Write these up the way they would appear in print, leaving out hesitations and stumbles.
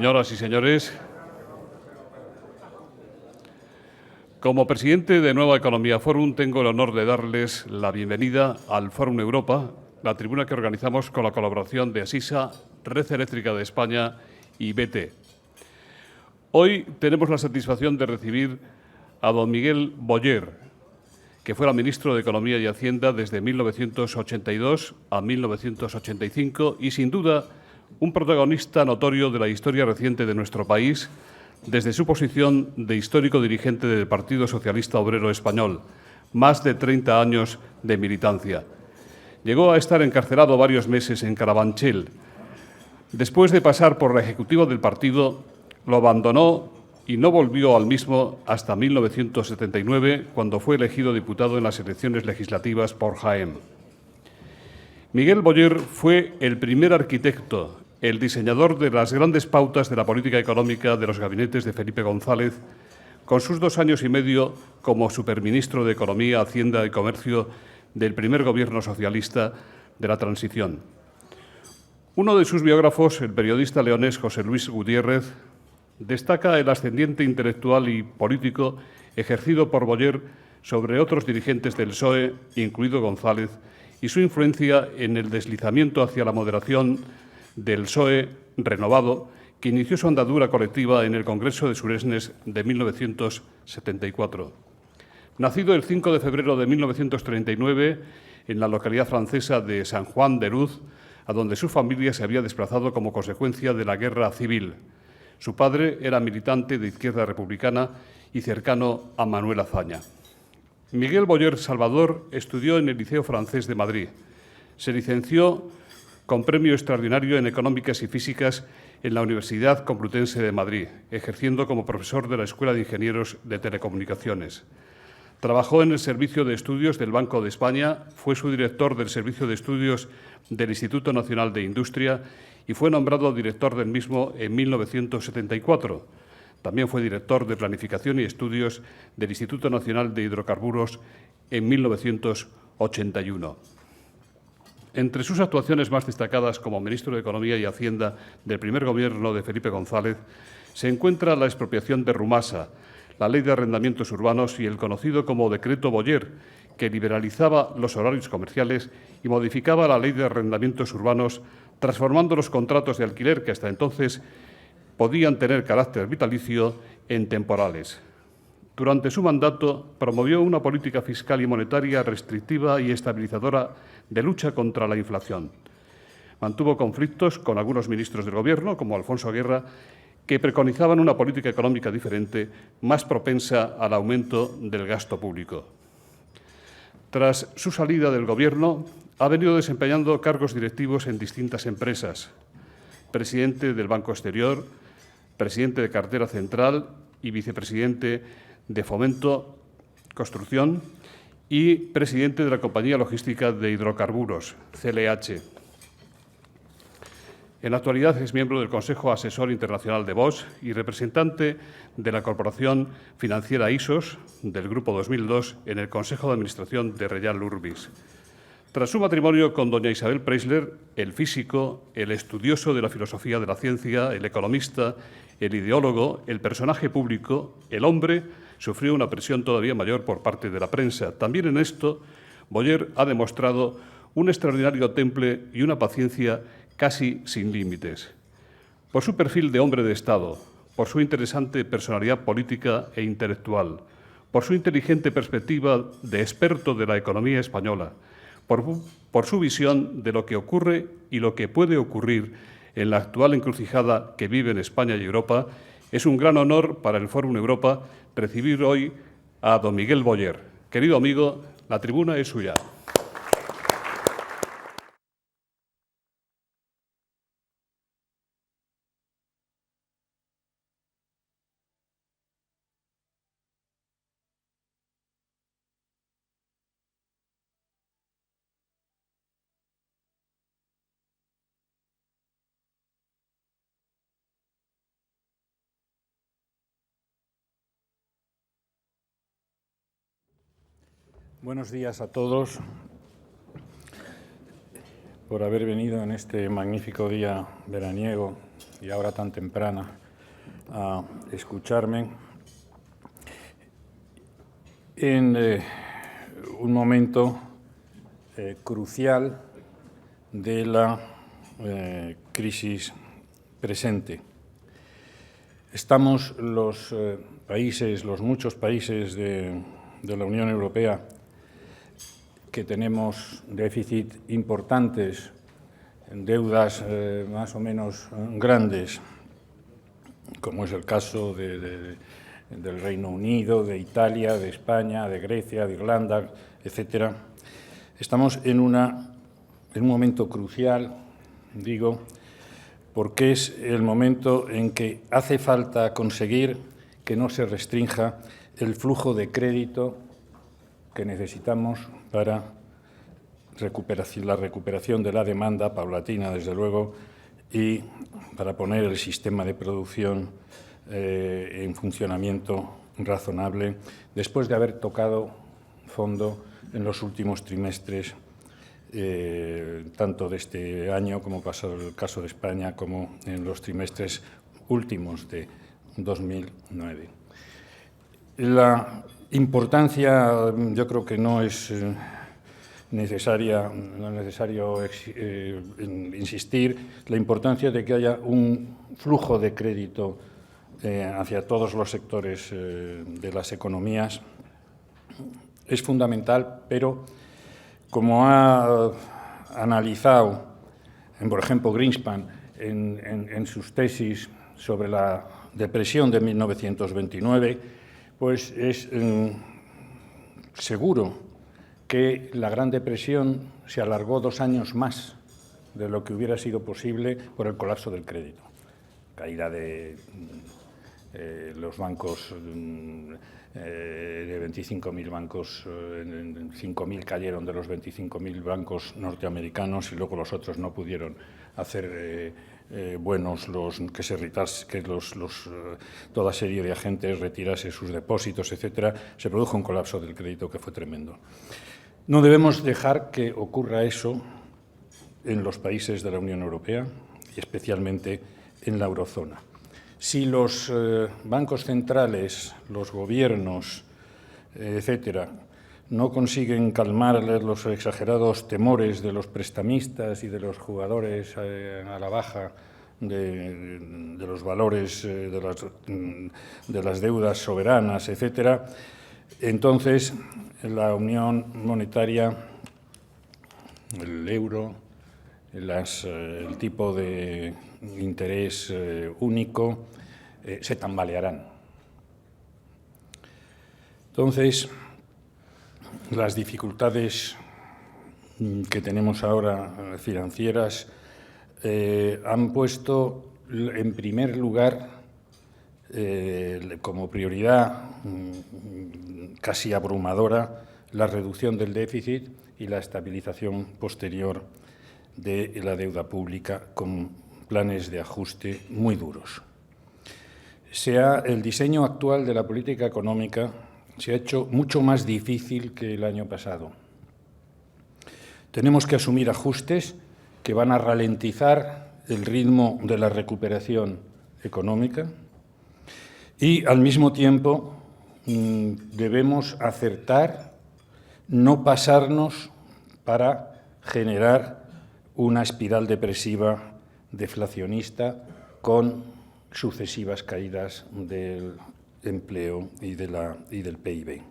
Señoras y señores, como presidente de Nueva Economía Forum, tengo el honor de darles la bienvenida al Fórum Europa, la tribuna que organizamos con la colaboración de Asisa, Red Eléctrica de España y BT. Hoy tenemos la satisfacción de recibir a don Miguel Boyer, que fuera ministro de Economía y Hacienda desde 1982 a 1985 y, sin duda, un protagonista notorio de la historia reciente de nuestro país desde su posición de histórico dirigente del Partido Socialista Obrero Español, más de 30 años de militancia. Llegó a estar encarcelado varios meses en Carabanchel. Después de pasar por la ejecutiva del partido, lo abandonó y no volvió al mismo hasta 1979, cuando fue elegido diputado en las elecciones legislativas por Jaén. Miguel Boyer fue el primer arquitecto, el diseñador de las grandes pautas de la política económica de los gabinetes de Felipe González, con sus 2 años y medio como superministro de Economía, Hacienda y Comercio del primer gobierno socialista de la transición. Uno de sus biógrafos, el periodista leonés José Luis Gutiérrez, destaca el ascendiente intelectual y político ejercido por Boyer sobre otros dirigentes del PSOE, incluido González, y su influencia en el deslizamiento hacia la moderación del PSOE renovado, que inició su andadura colectiva en el Congreso de Suresnes de 1974. Nacido el 5 de febrero de 1939 en la localidad francesa de San Juan de Luz, a donde su familia se había desplazado como consecuencia de la guerra civil. Su padre era militante de Izquierda Republicana y cercano a Manuel Azaña. Miguel Boyer Salvador estudió en el Liceo Francés de Madrid. Se licenció con premio extraordinario en Económicas y Físicas en la Universidad Complutense de Madrid, ejerciendo como profesor de la Escuela de Ingenieros de Telecomunicaciones. Trabajó en el Servicio de Estudios del Banco de España, fue subdirector del Servicio de Estudios del Instituto Nacional de Industria y fue nombrado director del mismo en 1974. También fue director de Planificación y Estudios del Instituto Nacional de Hidrocarburos en 1981. Entre sus actuaciones más destacadas como ministro de Economía y Hacienda del primer gobierno de Felipe González se encuentra la expropiación de Rumasa, la Ley de Arrendamientos Urbanos y el conocido como Decreto Boyer, que liberalizaba los horarios comerciales y modificaba la Ley de Arrendamientos Urbanos, transformando los contratos de alquiler, que hasta entonces podían tener carácter vitalicio, en temporales. Durante su mandato promovió una política fiscal y monetaria restrictiva y estabilizadora de lucha contra la inflación. Mantuvo conflictos con algunos ministros del Gobierno, como Alfonso Guerra, que preconizaban una política económica diferente, más propensa al aumento del gasto público. Tras su salida del Gobierno, ha venido desempeñando cargos directivos en distintas empresas: presidente del Banco Exterior, presidente de Cartera Central y vicepresidente de Fomento Construcción y presidente de la Compañía Logística de Hidrocarburos, CLH. En la actualidad es miembro del Consejo Asesor Internacional de Bosch y representante de la Corporación Financiera ISOS del Grupo 2002 en el Consejo de Administración de Real Urbis. Tras su matrimonio con doña Isabel Preisler, el físico, el estudioso de la filosofía de la ciencia, el economista, el ideólogo, el personaje público, el hombre, sufrió una presión todavía mayor por parte de la prensa. También en esto, Boyer ha demostrado un extraordinario temple y una paciencia casi sin límites. Por su perfil de hombre de Estado, por su interesante personalidad política e intelectual, por su inteligente perspectiva de experto de la economía española, por su visión de lo que ocurre y lo que puede ocurrir en la actual encrucijada que vive en España y Europa, es un gran honor para el Fórum Europa recibir hoy a don Miguel Boyer. Querido amigo, la tribuna es suya. Buenos días a todos. por haber venido en este magnífico día veraniego y ahora tan temprana a escucharme en un momento crucial de la crisis presente. Estamos los muchos países de la Unión Europea que tenemos déficit importantes, deudas más o menos grandes, como es el caso del Reino Unido, de Italia, de España, de Grecia, de Irlanda, etc. Estamos en un momento crucial, digo, porque es el momento en que hace falta conseguir que no se restrinja el flujo de crédito que necesitamos para la recuperación de la demanda paulatina, desde luego, y para poner el sistema de producción en funcionamiento razonable, después de haber tocado fondo en los últimos trimestres, tanto de este año, como pasó el caso de España, como en los trimestres últimos de 2009. La importancia, yo creo que no es necesario insistir, la importancia de que haya un flujo de crédito hacia todos los sectores de las economías es fundamental, pero como ha analizado, por ejemplo, Greenspan en sus tesis sobre la depresión de 1929, pues es seguro que la Gran Depresión se alargó 2 años más de lo que hubiera sido posible por el colapso del crédito. Caída de los bancos, de 25.000 bancos, 5.000 cayeron de los 25.000 bancos norteamericanos y luego los otros no pudieron hacer buenos toda serie de agentes retirase sus depósitos, etcétera. Se produjo un colapso del crédito que fue tremendo. No debemos dejar que ocurra eso en los países de la Unión Europea y especialmente en la eurozona. Si los bancos centrales, los gobiernos, etcétera, no consiguen calmar los exagerados temores de los prestamistas y de los jugadores a la baja de los valores de las deudas soberanas, etcétera, entonces la unión monetaria, el euro, el tipo de interés único se tambalearán. Entonces, las dificultades que tenemos ahora financieras han puesto en primer lugar como prioridad casi abrumadora la reducción del déficit y la estabilización posterior de la deuda pública con planes de ajuste muy duros. El diseño actual de la política económica se ha hecho mucho más difícil que el año pasado. Tenemos que asumir ajustes que van a ralentizar el ritmo de la recuperación económica y, al mismo tiempo, debemos acertar, no pasarnos para generar una espiral depresiva deflacionista con sucesivas caídas del empleo y del PIB.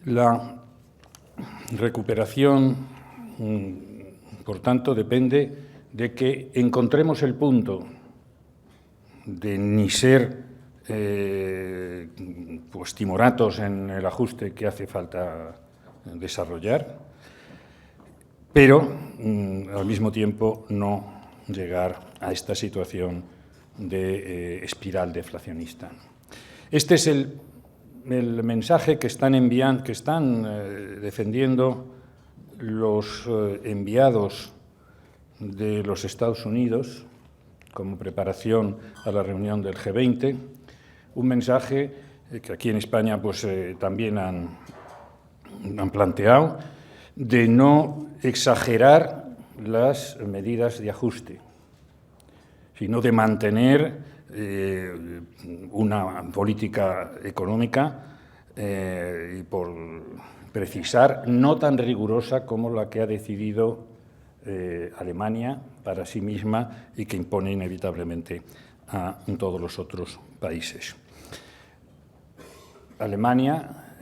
La recuperación, por tanto, depende de que encontremos el punto de ni ser timoratos en el ajuste que hace falta desarrollar, pero al mismo tiempo no llegar a esta situación de espiral deflacionista. Este es el mensaje que están defendiendo los enviados de los Estados Unidos como preparación a la reunión del G20, un mensaje que aquí en España también han planteado, de no exagerar las medidas de ajuste, sino de mantener una política económica, y por precisar, no tan rigurosa como la que ha decidido Alemania para sí misma y que impone inevitablemente a todos los otros países. Alemania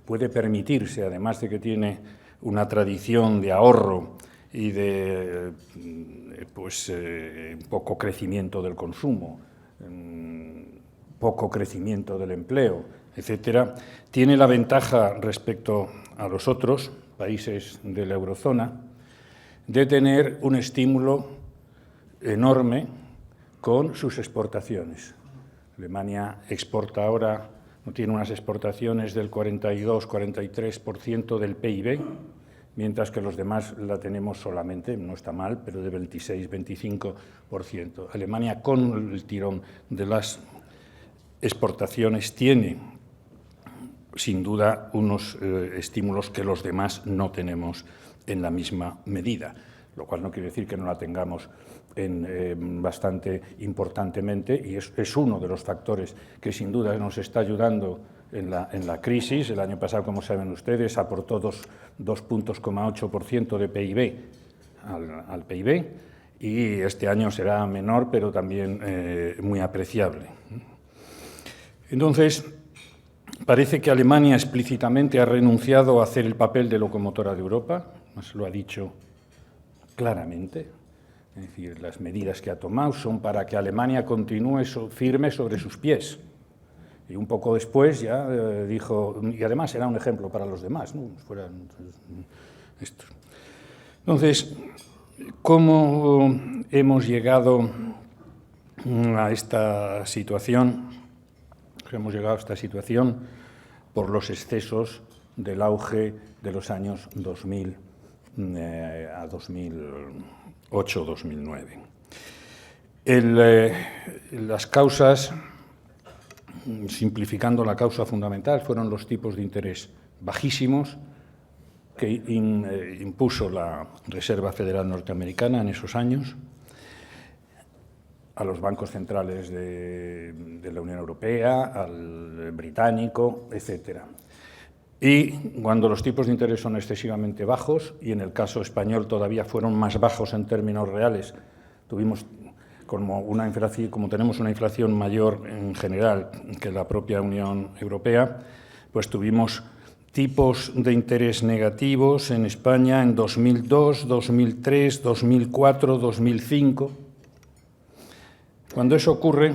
puede permitirse, además de que tiene una tradición de ahorro y de poco crecimiento del consumo, poco crecimiento del empleo, etcétera, tiene la ventaja respecto a los otros países de la eurozona de tener un estímulo enorme con sus exportaciones. Alemania exporta ahora, no tiene unas exportaciones del 42-43% del PIB, mientras que los demás la tenemos solamente, no está mal, pero de 26-25%. Alemania, con el tirón de las exportaciones, tiene sin duda unos estímulos que los demás no tenemos en la misma medida, lo cual no quiere decir que no la tengamos bastante importantemente, y es uno de los factores que sin duda nos está ayudando en la crisis. El año pasado, como saben ustedes, aportó 2,8% de PIB al PIB, y este año será menor, pero también muy apreciable. Entonces, parece que Alemania explícitamente ha renunciado a hacer el papel de locomotora de Europa, nos lo ha dicho claramente. Es decir, las medidas que ha tomado son para que Alemania continúe firme sobre sus pies. Y un poco después ya dijo, y además será un ejemplo para los demás, ¿no? Estos. Entonces, ¿cómo hemos llegado a esta situación? Hemos llegado a esta situación por los excesos del auge de los años 2000 a 2008-2009. Las causas, simplificando la causa fundamental, fueron los tipos de interés bajísimos que impuso la Reserva Federal Norteamericana en esos años a los bancos centrales de la Unión Europea, al británico, etc. Y cuando los tipos de interés son excesivamente bajos, y en el caso español todavía fueron más bajos en términos reales, tuvimos como tenemos una inflación mayor en general que la propia Unión Europea, pues tuvimos tipos de interés negativos en España en 2002, 2003, 2004, 2005. Cuando eso ocurre,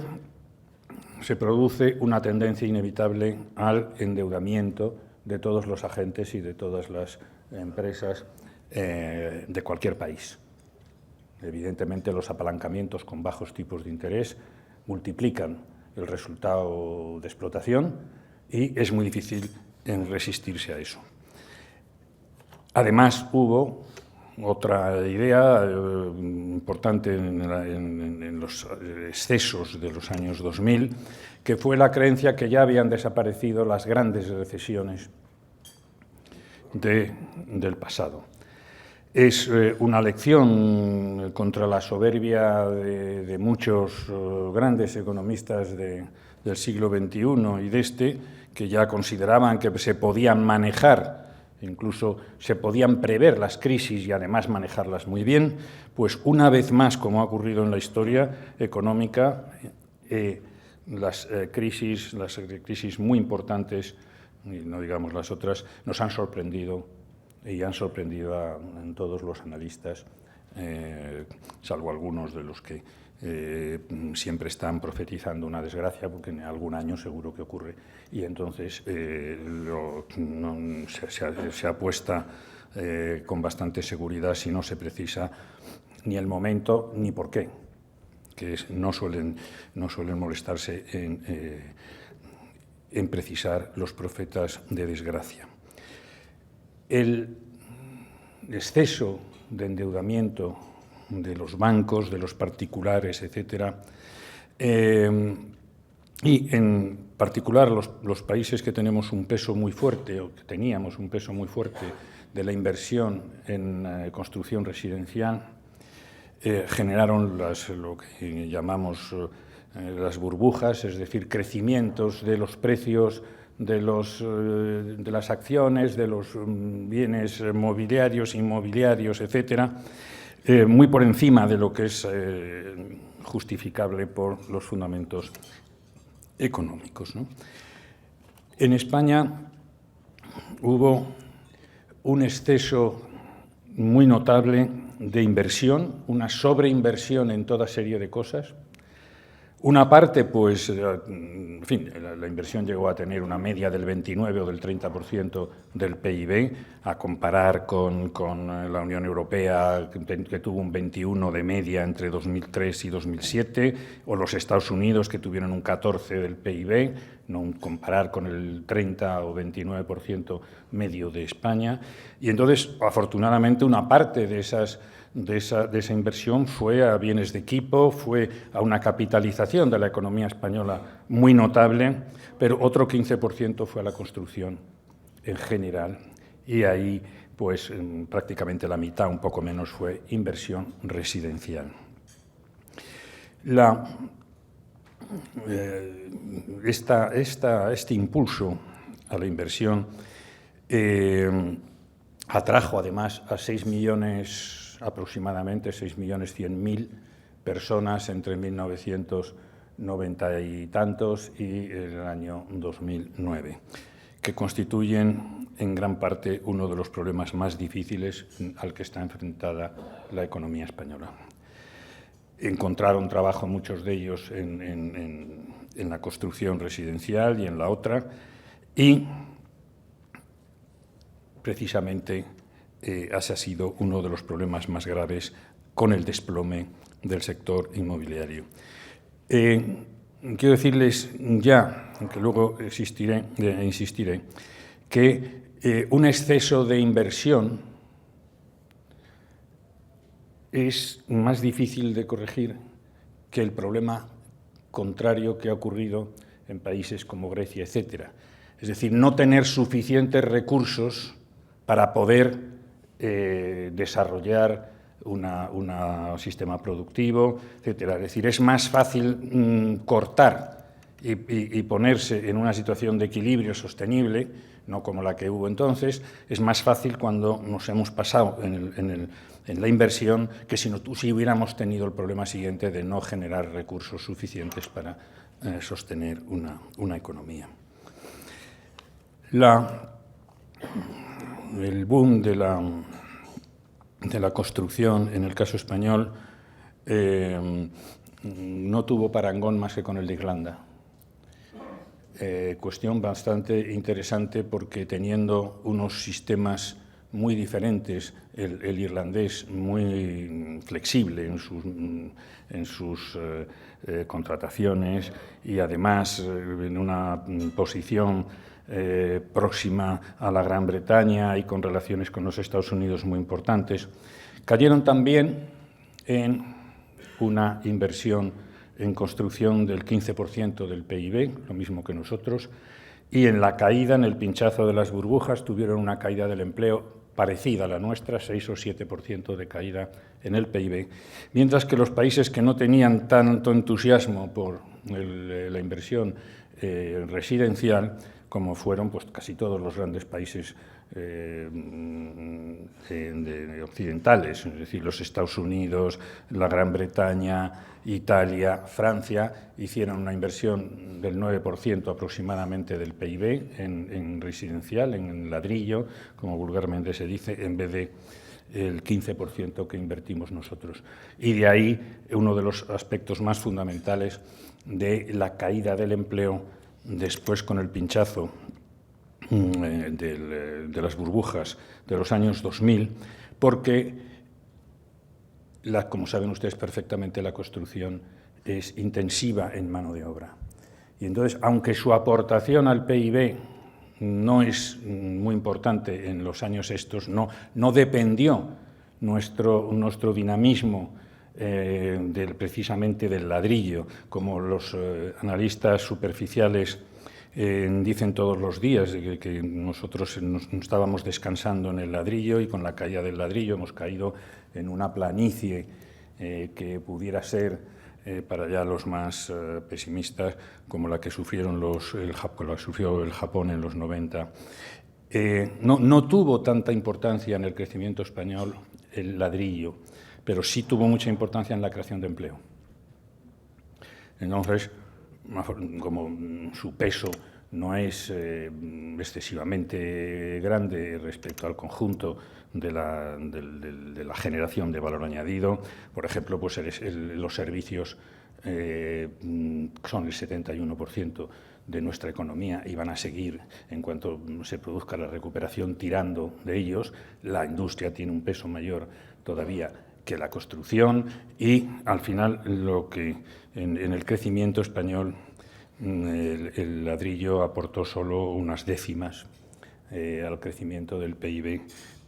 se produce una tendencia inevitable al endeudamiento de todos los agentes y de todas las empresas de cualquier país. Evidentemente, los apalancamientos con bajos tipos de interés multiplican el resultado de explotación y es muy difícil resistirse a eso. Además, hubo otra idea importante en los excesos de los años 2000, que fue la creencia que ya habían desaparecido las grandes recesiones del pasado. Es una lección contra la soberbia de muchos grandes economistas del siglo XXI y que ya consideraban que se podían manejar, incluso se podían prever las crisis y además manejarlas muy bien, pues una vez más, como ha ocurrido en la historia económica, las crisis muy importantes, y no digamos las otras, nos han sorprendido y han sorprendido a todos los analistas, salvo algunos de los que siempre están profetizando una desgracia, porque en algún año seguro que ocurre, y entonces se apuesta con bastante seguridad si no se precisa ni el momento ni por qué, que no suelen molestarse en precisar los profetas de desgracia. El exceso de endeudamiento de los bancos, de los particulares, etcétera, y en particular los países que tenemos un peso muy fuerte, o que teníamos un peso muy fuerte de la inversión en construcción residencial generaron lo que llamamos las burbujas, es decir, crecimientos de los precios de las acciones, de los bienes mobiliarios, inmobiliarios, etcétera, muy por encima de lo que es justificable por los fundamentos económicos, ¿no? En España hubo un exceso muy notable de inversión, una sobreinversión en toda serie de cosas. Una parte, pues, en fin, la inversión llegó a tener una media del 29 o del 30% del PIB, a comparar con la Unión Europea, que tuvo un 21% de media entre 2003 y 2007, o los Estados Unidos, que tuvieron un 14% del PIB, no comparar con el 30 o 29% medio de España. Y entonces, afortunadamente, una parte de esa inversión fue a bienes de equipo, fue a una capitalización de la economía española muy notable, pero otro 15% fue a la construcción en general, y ahí pues prácticamente la mitad, un poco menos, fue inversión residencial. Este impulso a la inversión atrajo además a 6 millones, aproximadamente 6.100.000 personas entre 1990 y tantos y el año 2009, que constituyen en gran parte uno de los problemas más difíciles al que está enfrentada la economía española. Encontraron trabajo muchos de ellos en la construcción residencial y en la otra, y precisamente ese ha sido uno de los problemas más graves con el desplome del sector inmobiliario. Quiero decirles ya, aunque luego insistiré, que un exceso de inversión es más difícil de corregir que el problema contrario que ha ocurrido en países como Grecia, etcétera. Es decir, no tener suficientes recursos para poder desarrollar un sistema productivo, etcétera. Es decir, es más fácil cortar y ponerse en una situación de equilibrio sostenible, no como la que hubo entonces. Es más fácil cuando nos hemos pasado en la inversión que si hubiéramos tenido el problema siguiente de no generar recursos suficientes para sostener una economía. El boom de la construcción, en el caso español, no tuvo parangón más que con el de Irlanda. Cuestión bastante interesante porque, teniendo unos sistemas muy diferentes, el irlandés muy flexible en sus contrataciones y además en una posición próxima a la Gran Bretaña y con relaciones con los Estados Unidos muy importantes, cayeron también en una inversión en construcción del 15% del PIB, lo mismo que nosotros, y en la caída, en el pinchazo de las burbujas, tuvieron una caída del empleo parecida a la nuestra, 6 o 7% de caída en el PIB, mientras que los países que no tenían tanto entusiasmo por la inversión residencial, como fueron pues casi todos los grandes países occidentales, es decir, los Estados Unidos, la Gran Bretaña, Italia, Francia, hicieron una inversión del 9% aproximadamente del PIB en residencial, en ladrillo, como vulgarmente se dice, en vez de el 15% que invertimos nosotros. Y de ahí uno de los aspectos más fundamentales de la caída del empleo después, con el pinchazo de las burbujas de los años 2000, porque, como saben ustedes perfectamente, la construcción es intensiva en mano de obra. Y entonces, aunque su aportación al PIB no es muy importante en los años estos, no dependió nuestro dinamismo precisamente del ladrillo, como los analistas superficiales Dicen todos los días que nosotros nos estábamos descansando en el ladrillo y con la caída del ladrillo hemos caído en una planicie que pudiera ser, para ya los más pesimistas, como la que sufrió el Japón en los 90. No tuvo tanta importancia en el crecimiento español el ladrillo, pero sí tuvo mucha importancia en la creación de empleo. Entonces, como su peso no es excesivamente grande respecto al conjunto de la generación de valor añadido, por ejemplo, pues los servicios son el 71% de nuestra economía y van a seguir en cuanto se produzca la recuperación tirando de ellos. La industria tiene un peso mayor todavía que la construcción y, al final, lo que en el crecimiento español el ladrillo aportó solo unas décimas al crecimiento del PIB,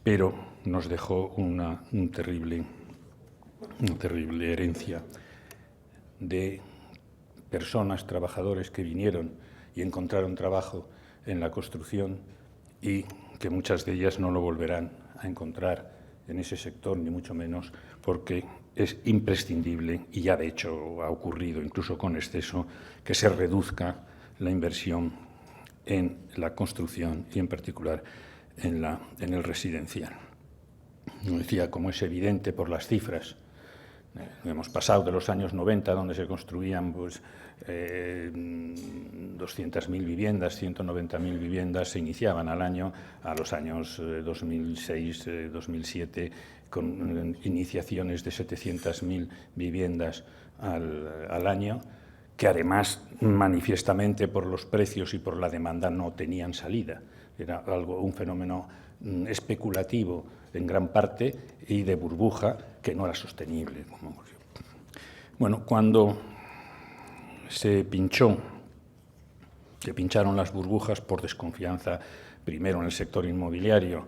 pero nos dejó una terrible herencia de personas, trabajadores que vinieron y encontraron trabajo en la construcción y que muchas de ellas no lo volverán a encontrar en ese sector, ni mucho menos, porque es imprescindible, y ya de hecho ha ocurrido incluso con exceso, que se reduzca la inversión en la construcción y en particular en el residencial. Como decía, como es evidente por las cifras, hemos pasado de los años 90, donde se construían 200.000 viviendas, 190.000 viviendas se iniciaban al año, a los años 2006, 2007, con iniciaciones de 700.000 viviendas al año, que además manifiestamente por los precios y por la demanda no tenían salida. Era un fenómeno especulativo en gran parte y de burbuja que no era sostenible. Bueno, cuando se pincharon las burbujas por desconfianza, primero en el sector inmobiliario,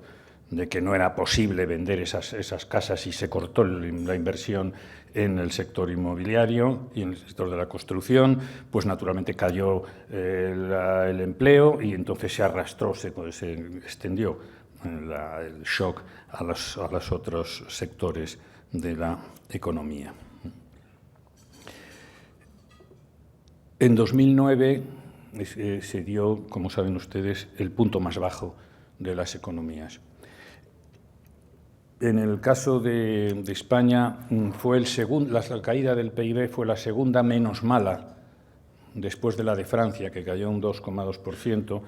de que no era posible vender esas casas y se cortó la inversión en el sector inmobiliario y en el sector de la construcción, pues naturalmente cayó el empleo y entonces se arrastró, se extendió el shock a los otros sectores de la economía. En 2009 se dio, como saben ustedes, el punto más bajo de las economías. En el caso de España, la caída del PIB fue la segunda menos mala, después de la de Francia, que cayó un 2,2%.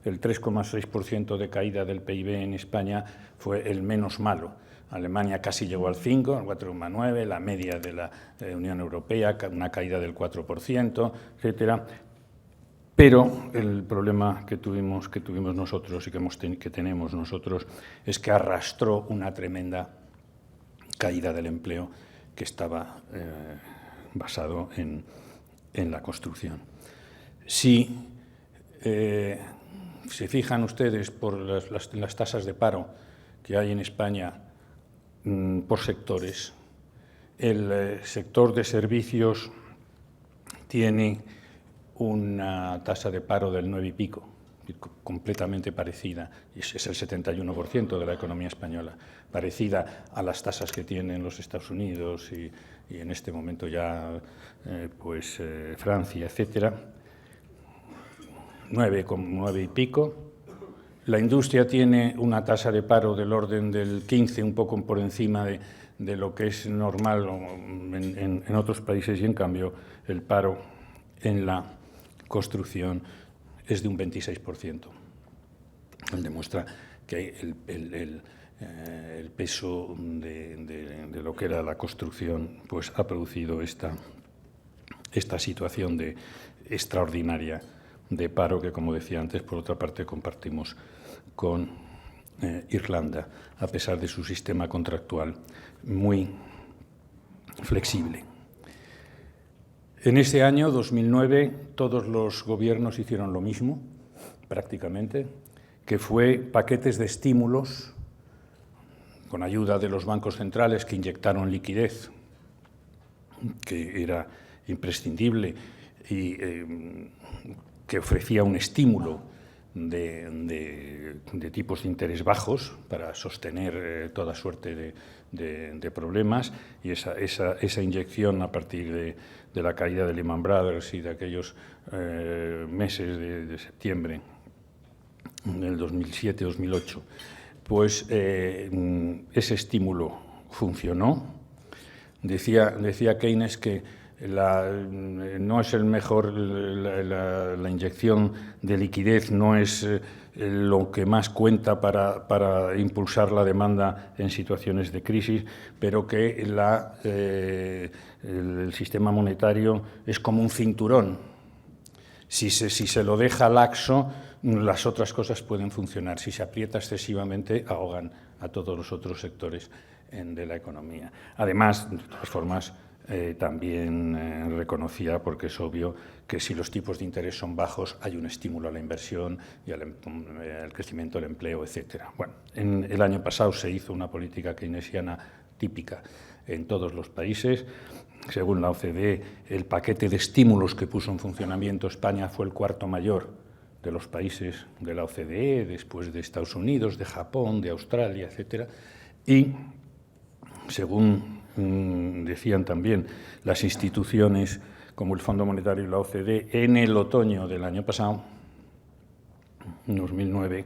El 3,6% de caída del PIB en España fue el menos malo. Alemania casi llegó al 5, al 4,9%, la media de la Unión Europea, una caída del 4%, etcétera. Pero el problema que tuvimos nosotros y que tenemos nosotros es que arrastró una tremenda caída del empleo que estaba basado en la construcción. Si se fijan ustedes por las tasas de paro que hay en España por sectores, el sector de servicios tiene una tasa de paro del 9 y pico, completamente parecida, y es el 71% de la economía española, parecida a las tasas que tienen los Estados Unidos y en este momento ya Francia, etcétera. 9 y pico. La industria tiene una tasa de paro del orden del 15, un poco por encima de lo que es normal en otros países, y en cambio el paro en la construcción es de un 26%. Demuestra que el peso de lo que era la construcción pues ha producido esta situación extraordinaria de paro que, como decía antes, por otra parte compartimos con Irlanda, a pesar de su sistema contractual muy flexible. En ese año, 2009, todos los gobiernos hicieron lo mismo, prácticamente, que fue paquetes de estímulos con ayuda de los bancos centrales que inyectaron liquidez, que era imprescindible, y que ofrecía un estímulo de tipos de interés bajos para sostener toda suerte de problemas, y esa inyección a partir de la caída de Lehman Brothers y de aquellos meses de septiembre del 2007-2008, pues ese estímulo funcionó. Decía Keynes que no es el mejor, la inyección de liquidez no es lo que más cuenta para impulsar la demanda en situaciones de crisis, pero que el sistema monetario es como un cinturón. Si se lo deja laxo, las otras cosas pueden funcionar. Si se aprieta excesivamente, ahogan a todos los otros sectores de la economía. Además, de todas formas, también reconocía, porque es obvio, que si los tipos de interés son bajos hay un estímulo a la inversión y al crecimiento del empleo, etc. Bueno, el año pasado se hizo una política keynesiana típica en todos los países. Según la OCDE, el paquete de estímulos que puso en funcionamiento España fue el cuarto mayor de los países de la OCDE, después de Estados Unidos, de Japón, de Australia, etc. Y, según decían también las instituciones como el Fondo Monetario y la OCDE, en el otoño del año pasado, 2009,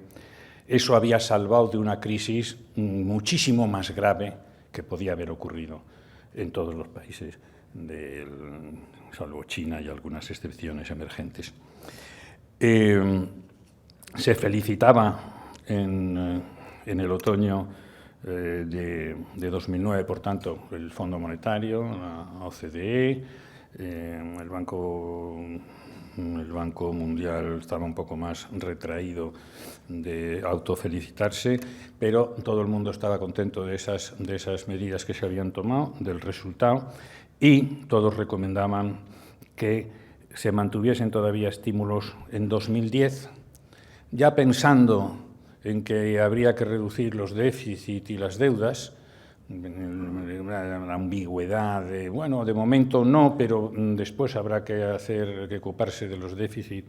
eso había salvado de una crisis muchísimo más grave que podía haber ocurrido en todos los países, salvo China y algunas excepciones emergentes. Se felicitaba en el otoño de 2009, por tanto, el Fondo Monetario, la OCDE, el Banco Mundial estaba un poco más retraído de autofelicitarse, pero todo el mundo estaba contento de esas medidas que se habían tomado, del resultado, y todos recomendaban que se mantuviesen todavía estímulos en 2010, ya pensando en que habría que reducir los déficits y las deudas, una ambigüedad de, bueno, de momento no, pero después habrá que ocuparse de los déficits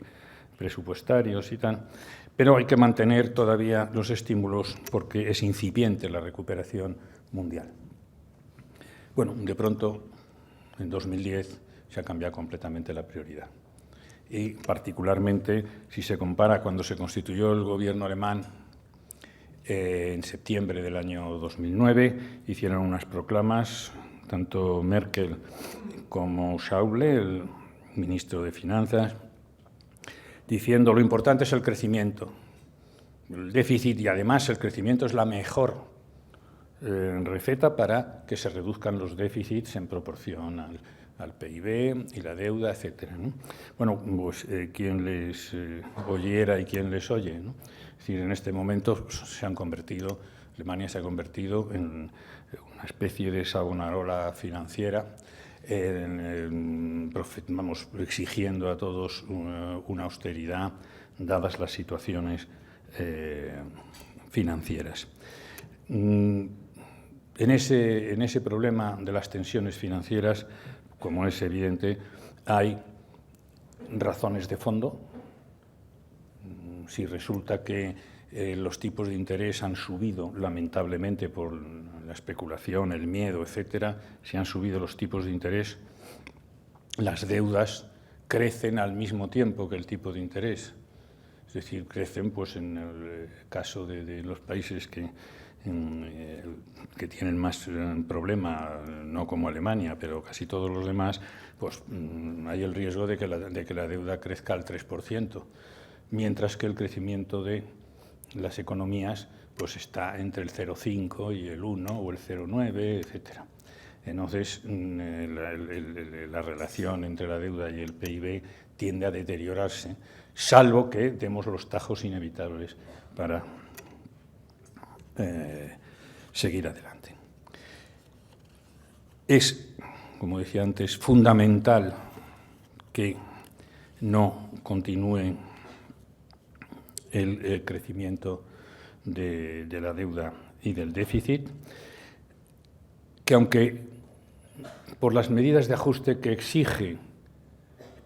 presupuestarios y tal. Pero hay que mantener todavía los estímulos porque es incipiente la recuperación mundial. Bueno, de pronto, en 2010 se ha cambiado completamente la prioridad. Y particularmente, si se compara cuando se constituyó el gobierno alemán, en septiembre del año 2009, hicieron unas proclamas, tanto Merkel como Schäuble, el ministro de Finanzas, diciendo lo importante es el crecimiento, el déficit, y además el crecimiento es la mejor receta para que se reduzcan los déficits en proporción al PIB y la deuda, etc. ¿no? Bueno, pues quien les oyera y quien les oye, ¿no? Es decir, en este momento Alemania se ha convertido en una especie de Savonarola financiera, exigiendo a todos una austeridad, dadas las situaciones financieras. En ese problema de las tensiones financieras, como es evidente, hay razones de fondo. Si resulta que los tipos de interés han subido, lamentablemente, por la especulación, el miedo, etcétera, si han subido los tipos de interés, las deudas crecen al mismo tiempo que el tipo de interés. Es decir, crecen, pues, en el caso de los países que tienen más problema, no como Alemania, pero casi todos los demás, pues hay el riesgo de que la deuda crezca al 3%. Mientras que el crecimiento de las economías pues está entre el 0,5 y el 1 o el 0,9, etc. Entonces, la relación entre la deuda y el PIB tiende a deteriorarse, salvo que demos los tajos inevitables para seguir adelante. Es, como decía antes, fundamental que no continúe el crecimiento de la deuda y del déficit, que aunque por las medidas de ajuste que exige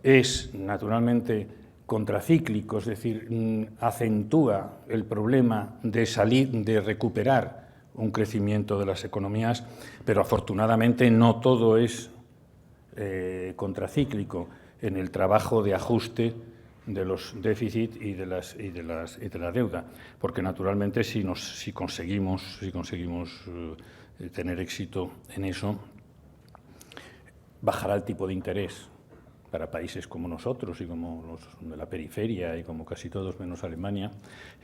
es naturalmente contracíclico, es decir, acentúa el problema de recuperar un crecimiento de las economías, pero afortunadamente no todo es contracíclico en el trabajo de ajuste de los déficits y de la deuda, porque naturalmente si conseguimos tener éxito en eso, bajará el tipo de interés para países como nosotros y como los de la periferia y como casi todos menos Alemania.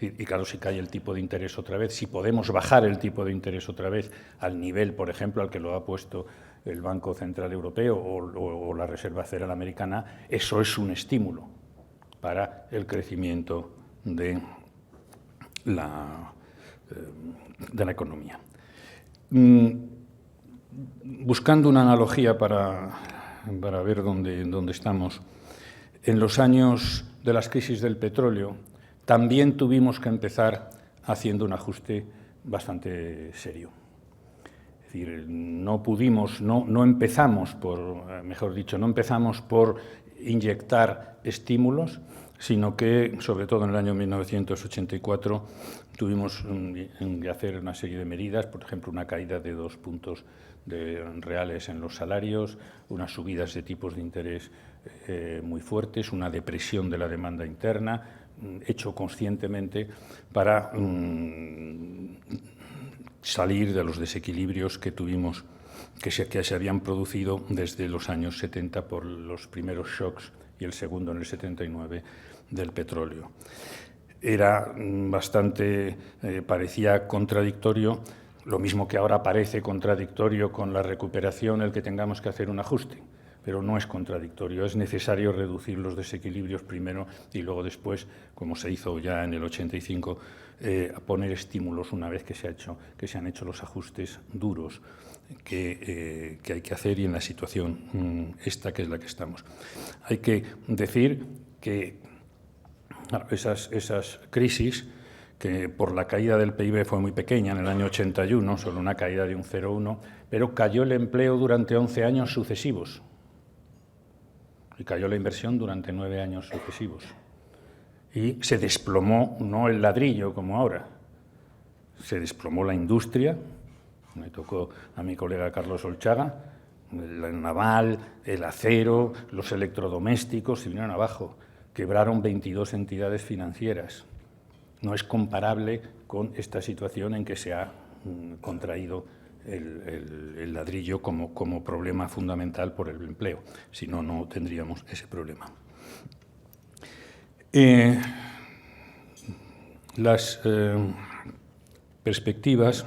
Y claro, si cae el tipo de interés otra vez, si podemos bajar el tipo de interés otra vez al nivel, por ejemplo, al que lo ha puesto el Banco Central Europeo o la Reserva Federal Americana, eso es un estímulo para el crecimiento de la economía. Buscando una analogía para ver dónde estamos, en los años de las crisis del petróleo también tuvimos que empezar haciendo un ajuste bastante serio. Es decir, no empezamos por inyectar estímulos, sino que, sobre todo en el año 1984, tuvimos que hacer una serie de medidas, por ejemplo, una caída de 2 puntos reales en los salarios, unas subidas de tipos de interés muy fuertes, una depresión de la demanda interna, hecho conscientemente para salir de los desequilibrios que tuvimos, que se habían producido desde los años 70 por los primeros shocks y el segundo en el 79 del petróleo. Era bastante, parecía contradictorio, lo mismo que ahora parece contradictorio con la recuperación el que tengamos que hacer un ajuste, pero no es contradictorio, es necesario reducir los desequilibrios primero y luego después, como se hizo ya en el 85, a poner estímulos una vez que se han hecho los ajustes duros que hay que hacer y en la situación esta que es la que estamos. Hay que decir que esas crisis, que por la caída del PIB fue muy pequeña en el año 81, solo una caída de un 0,1, pero cayó el empleo durante 11 años sucesivos y cayó la inversión durante 9 años sucesivos. Y se desplomó, no el ladrillo como ahora, se desplomó la industria. Me tocó a mi colega Carlos Olchaga, el naval, el acero, los electrodomésticos se vinieron abajo. Quebraron 22 entidades financieras. No es comparable con esta situación en que se ha contraído el ladrillo como problema fundamental por el empleo. Si no, no tendríamos ese problema. Las perspectivas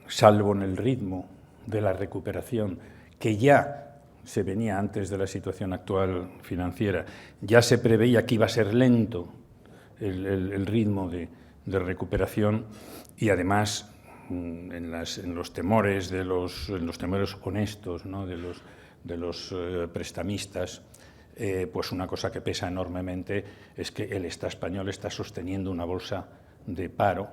salvo en el ritmo de la recuperación que ya se venía antes de la situación actual financiera, ya se preveía que iba a ser lento el ritmo de recuperación y además en los temores honestos, ¿no?, de los prestamistas, pues una cosa que pesa enormemente es que el Estado español está sosteniendo una bolsa de paro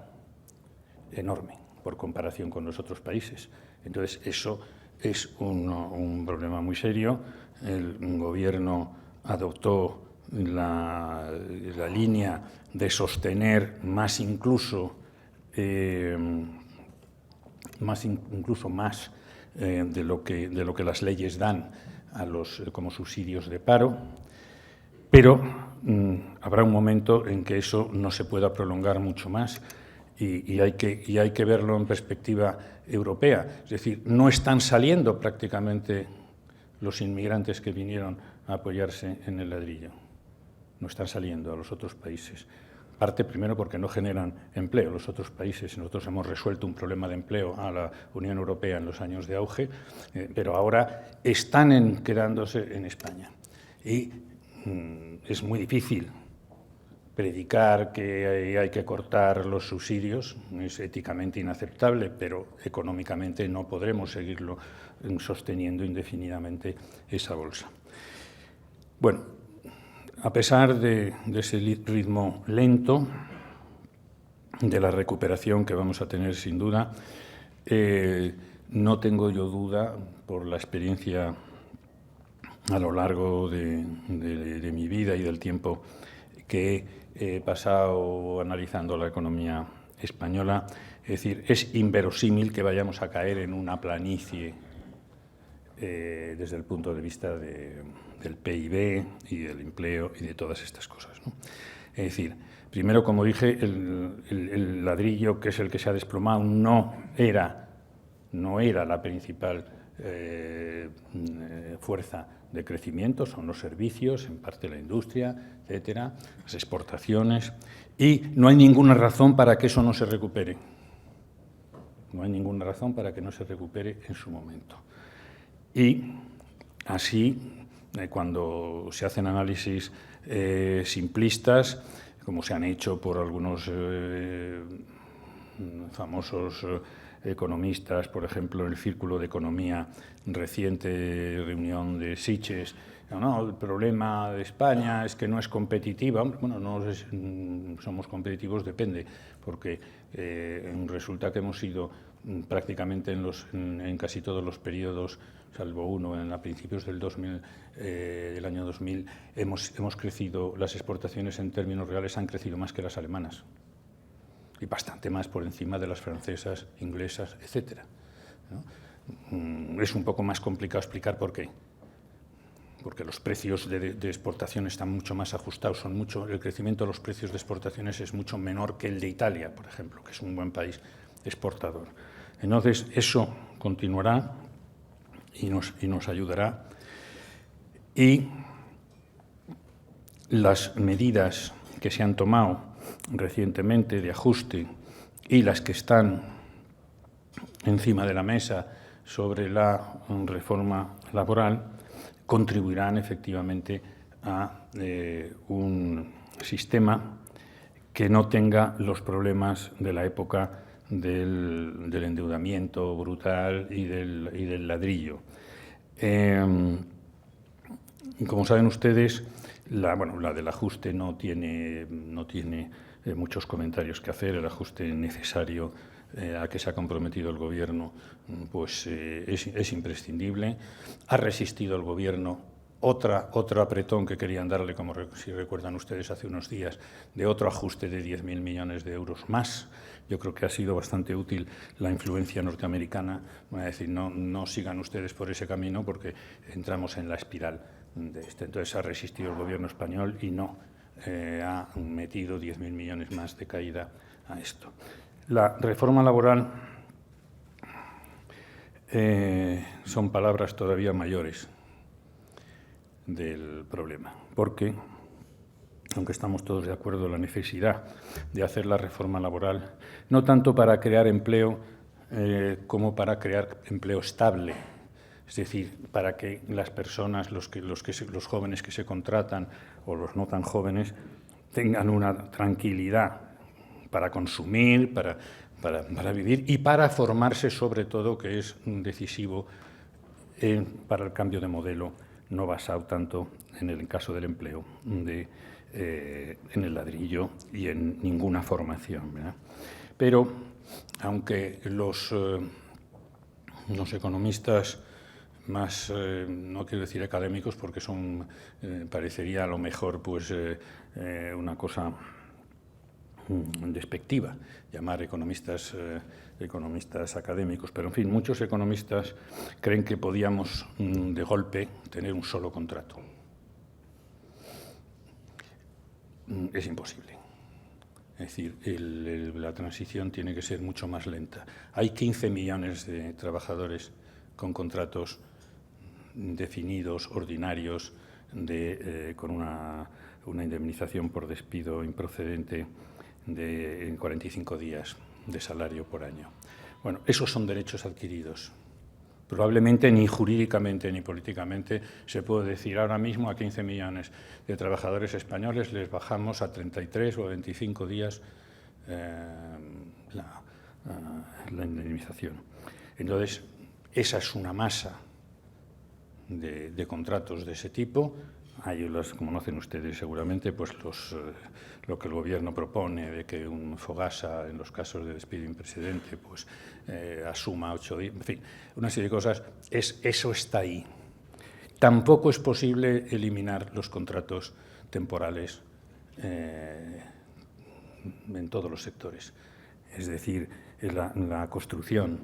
enorme por comparación con los otros países. Entonces, eso es un problema muy serio. El gobierno adoptó la línea de sostener más incluso más de lo que las leyes dan como subsidios de paro, pero habrá un momento en que eso no se pueda prolongar mucho más y hay que verlo en perspectiva europea. Es decir, no están saliendo prácticamente los inmigrantes que vinieron a apoyarse en el ladrillo. No están saliendo a los otros países. Parte primero porque no generan empleo los otros países. Nosotros hemos resuelto un problema de empleo a la Unión Europea en los años de auge, pero ahora están quedándose en España. Y es muy difícil predicar que hay que cortar los subsidios, es éticamente inaceptable, pero económicamente no podremos seguirlo sosteniendo indefinidamente esa bolsa. Bueno, a pesar de ese ritmo lento de la recuperación que vamos a tener sin duda, no tengo yo duda, por la experiencia a lo largo de mi vida y del tiempo que he pasado analizando la economía española. Es decir, es inverosímil que vayamos a caer en una planicie desde el punto de vista del PIB y del empleo y de todas estas cosas, ¿no? Es decir, primero, como dije, el ladrillo, que es el que se ha desplomado, no era la principal fuerza de crecimiento, son los servicios, en parte la industria, etcétera, las exportaciones, y no hay ninguna razón para que eso no se recupere. No hay ninguna razón para que no se recupere en su momento. Y así, cuando se hacen análisis simplistas, como se han hecho por algunos famosos economistas, por ejemplo, en el Círculo de Economía reciente reunión de Sitges, no, el problema de España es que no es competitiva. Bueno, no es, somos competitivos, depende, porque resulta que hemos sido prácticamente en casi todos los periodos, salvo uno a principios del año 2000, hemos crecido, las exportaciones en términos reales han crecido más que las alemanas y bastante más por encima de las francesas, inglesas, etc., ¿no? Es un poco más complicado explicar por qué. Porque los precios de exportación están mucho más ajustados, el crecimiento de los precios de exportaciones es mucho menor que el de Italia, por ejemplo, que es un buen país exportador. Entonces, eso continuará y nos ayudará. Y las medidas que se han tomado recientemente de ajuste y las que están encima de la mesa sobre la reforma laboral contribuirán efectivamente a un sistema que no tenga los problemas de la época del endeudamiento brutal y del ladrillo. Como saben ustedes, la del ajuste no tiene muchos comentarios que hacer. El ajuste necesario a que se ha comprometido el Gobierno pues, es imprescindible. Ha resistido el Gobierno otro apretón que querían darle, como si recuerdan ustedes hace unos días, de otro ajuste de 10.000 millones de euros más. Yo creo que ha sido bastante útil la influencia norteamericana. Voy a decir, no sigan ustedes por ese camino porque entramos en la espiral de este. Entonces ha resistido el Gobierno español y no ha metido 10.000 millones más de caída a esto. La reforma laboral son palabras todavía mayores del problema, porque, aunque estamos todos de acuerdo en la necesidad de hacer la reforma laboral, no tanto para crear empleo como para crear empleo estable, es decir, para que las personas, los jóvenes que se contratan o los no tan jóvenes, tengan una tranquilidad para consumir, para vivir y para formarse, sobre todo, que es decisivo para el cambio de modelo, no basado tanto en el caso del empleo, en el ladrillo y en ninguna formación, ¿verdad? Pero, aunque los economistas más, no quiero decir académicos, porque parecería a lo mejor pues, una cosa despectiva, llamar economistas académicos, pero en fin, muchos economistas creen que podíamos de golpe tener un solo contrato. Es imposible. Es decir, la transición tiene que ser mucho más lenta. Hay 15 millones de trabajadores con contratos definidos, ordinarios, con una indemnización por despido improcedente en 45 días de salario por año. Bueno, esos son derechos adquiridos. Probablemente ni jurídicamente ni políticamente se puede decir ahora mismo a 15 millones de trabajadores españoles les bajamos a 33 o 25 días la indemnización. Entonces, esa es una masa de contratos de ese tipo. Hay, como conocen ustedes seguramente, pues lo que el Gobierno propone de que un Fogasa, en los casos de despido imprecedente, pues asuma 8 días, en fin, una serie de cosas. Eso está ahí. tampoco es posible eliminar los contratos temporales en todos los sectores. Es decir, la construcción,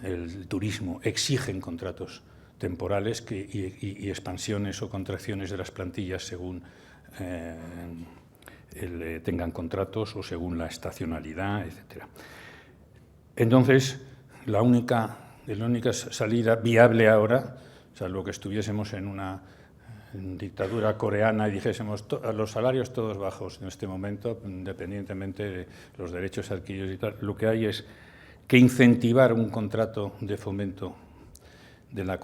el turismo exigen contratos temporales y expansiones o contracciones de las plantillas según tengan contratos o según la estacionalidad, etc. Entonces, la única salida viable ahora, salvo que estuviésemos en una dictadura coreana y dijésemos los salarios todos bajos en este momento, independientemente de los derechos adquiridos y tal, lo que hay es que incentivar un contrato de fomento de la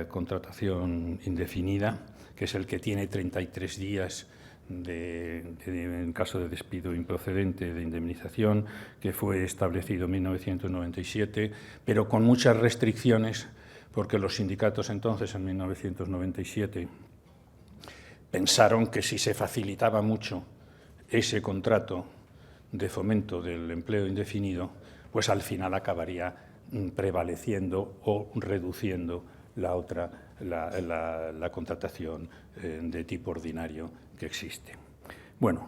contratación indefinida, que es el que tiene 33 días en caso de despido improcedente de indemnización, que fue establecido en 1997, pero con muchas restricciones, porque los sindicatos entonces, en 1997, pensaron que si se facilitaba mucho ese contrato de fomento del empleo indefinido, pues al final acabaría prevaleciendo o reduciendo la contratación de tipo ordinario que existe. Bueno,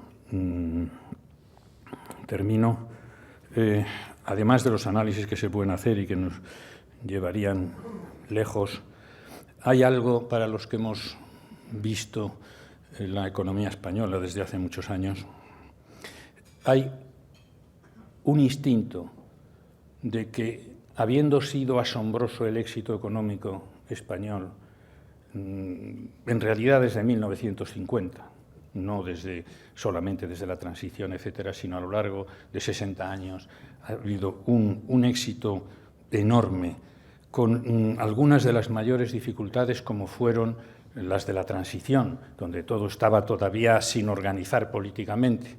termino. Además de los análisis que se pueden hacer y que nos llevarían lejos, hay algo para los que hemos visto la economía española desde hace muchos años. Hay un instinto de que, habiendo sido asombroso el éxito económico español, en realidad desde 1950, no solamente desde la transición, etcétera, sino a lo largo de 60 años, ha habido un éxito enorme, con algunas de las mayores dificultades como fueron las de la transición, donde todo estaba todavía sin organizar políticamente,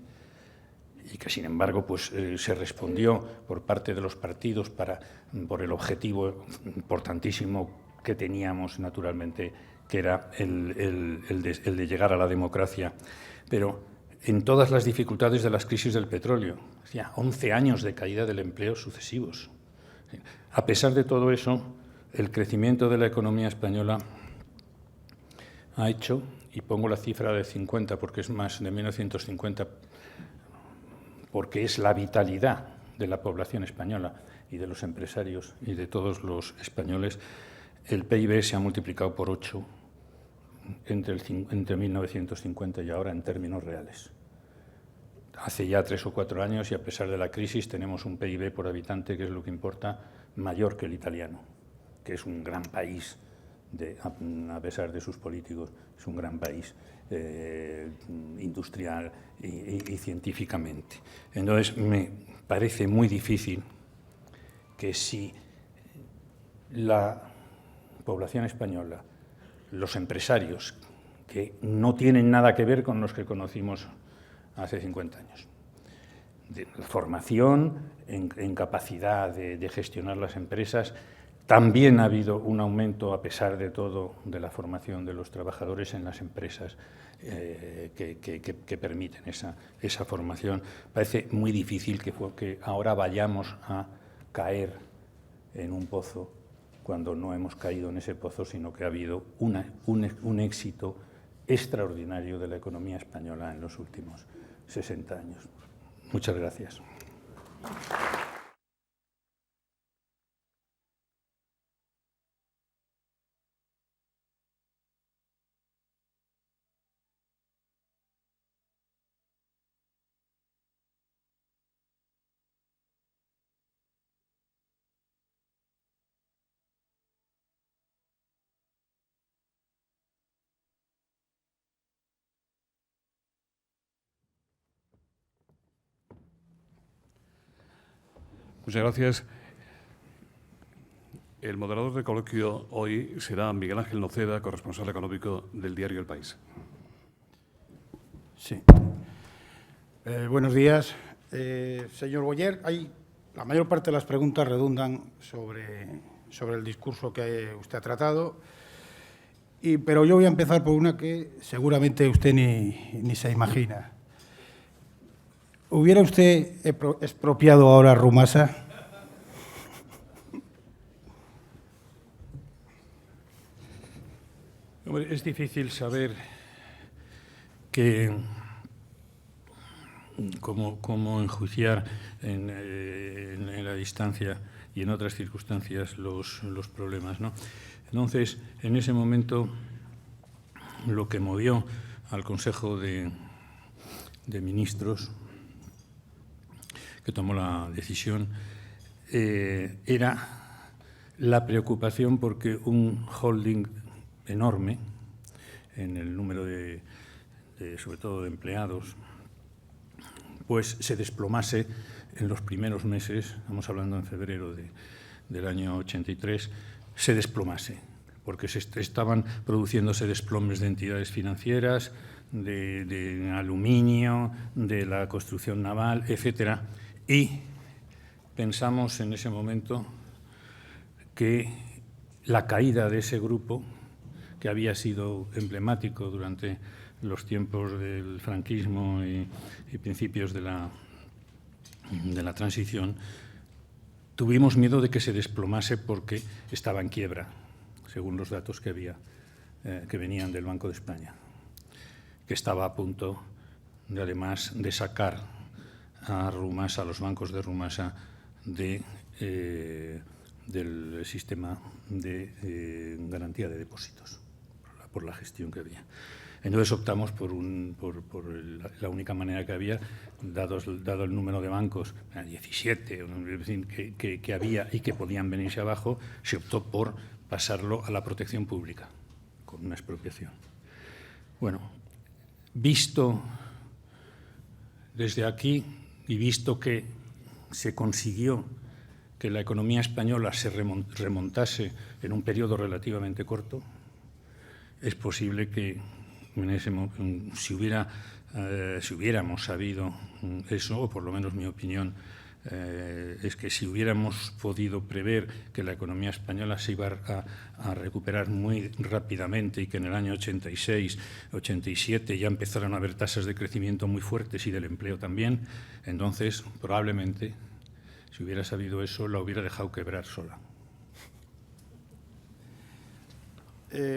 y que, sin embargo, pues, se respondió por parte de los partidos por el objetivo importantísimo que teníamos, naturalmente, que era el de llegar a la democracia. Pero en todas las dificultades de las crisis del petróleo, 11 años de caída del empleo sucesivos. A pesar de todo eso, el crecimiento de la economía española ha hecho, y pongo la cifra de 50 porque es más de 1950, porque es la vitalidad de la población española y de los empresarios y de todos los españoles, el PIB se ha multiplicado por 8 entre 1950 y ahora en términos reales. Hace ya 3 o 4 años, y a pesar de la crisis, tenemos un PIB por habitante, que es lo que importa, mayor que el italiano, que es un gran país, a pesar de sus políticos, es un gran país industrial y científicamente. Entonces, me parece muy difícil que si la población española, los empresarios, que no tienen nada que ver con los que conocimos hace 50 años, de formación, en capacidad de gestionar las empresas. También ha habido un aumento, a pesar de todo, de la formación de los trabajadores en las empresas que permiten esa formación. Parece muy difícil que ahora vayamos a caer en un pozo cuando no hemos caído en ese pozo, sino que ha habido un éxito extraordinario de la economía española en los últimos 60 años. Muchas gracias. Muchas gracias. El moderador del coloquio hoy será Miguel Ángel Noceda, corresponsal económico del diario El País. Sí. Buenos días. Señor Boyer, la mayor parte de las preguntas redundan sobre el discurso que usted ha tratado, pero yo voy a empezar por una que seguramente usted ni se imagina. ¿Hubiera usted expropiado ahora a Rumasa? Hombre, es difícil saber cómo enjuiciar en la distancia y en otras circunstancias los problemas, ¿no? Entonces, en ese momento, lo que movió al Consejo de Ministros, que tomó la decisión, era la preocupación porque un holding enorme en el número sobre todo de empleados, pues se desplomase en los primeros meses, estamos hablando en febrero del año 83, se desplomase, porque estaban produciéndose desplomes de entidades financieras, de aluminio, de la construcción naval, etcétera, y pensamos en ese momento que la caída de ese grupo, que había sido emblemático durante los tiempos del franquismo y principios de la transición, tuvimos miedo de que se desplomase porque estaba en quiebra, según los datos que venían del Banco de España, que estaba a punto, además, de sacar a los bancos de Rumasa del sistema de garantía de depósitos, por la gestión que había. Entonces optamos por la única manera que había, dado el número de bancos, 17, que había y que podían venirse abajo, se optó por pasarlo a la protección pública, con una expropiación. Bueno, visto desde aquí y visto que se consiguió que la economía española se remontase en un periodo relativamente corto, es posible que si hubiéramos sabido eso, o por lo menos mi opinión es que si hubiéramos podido prever que la economía española se iba a recuperar muy rápidamente y que en el año 86, 87 ya empezaron a haber tasas de crecimiento muy fuertes y del empleo también, entonces probablemente, si hubiera sabido eso, la hubiera dejado quebrar sola.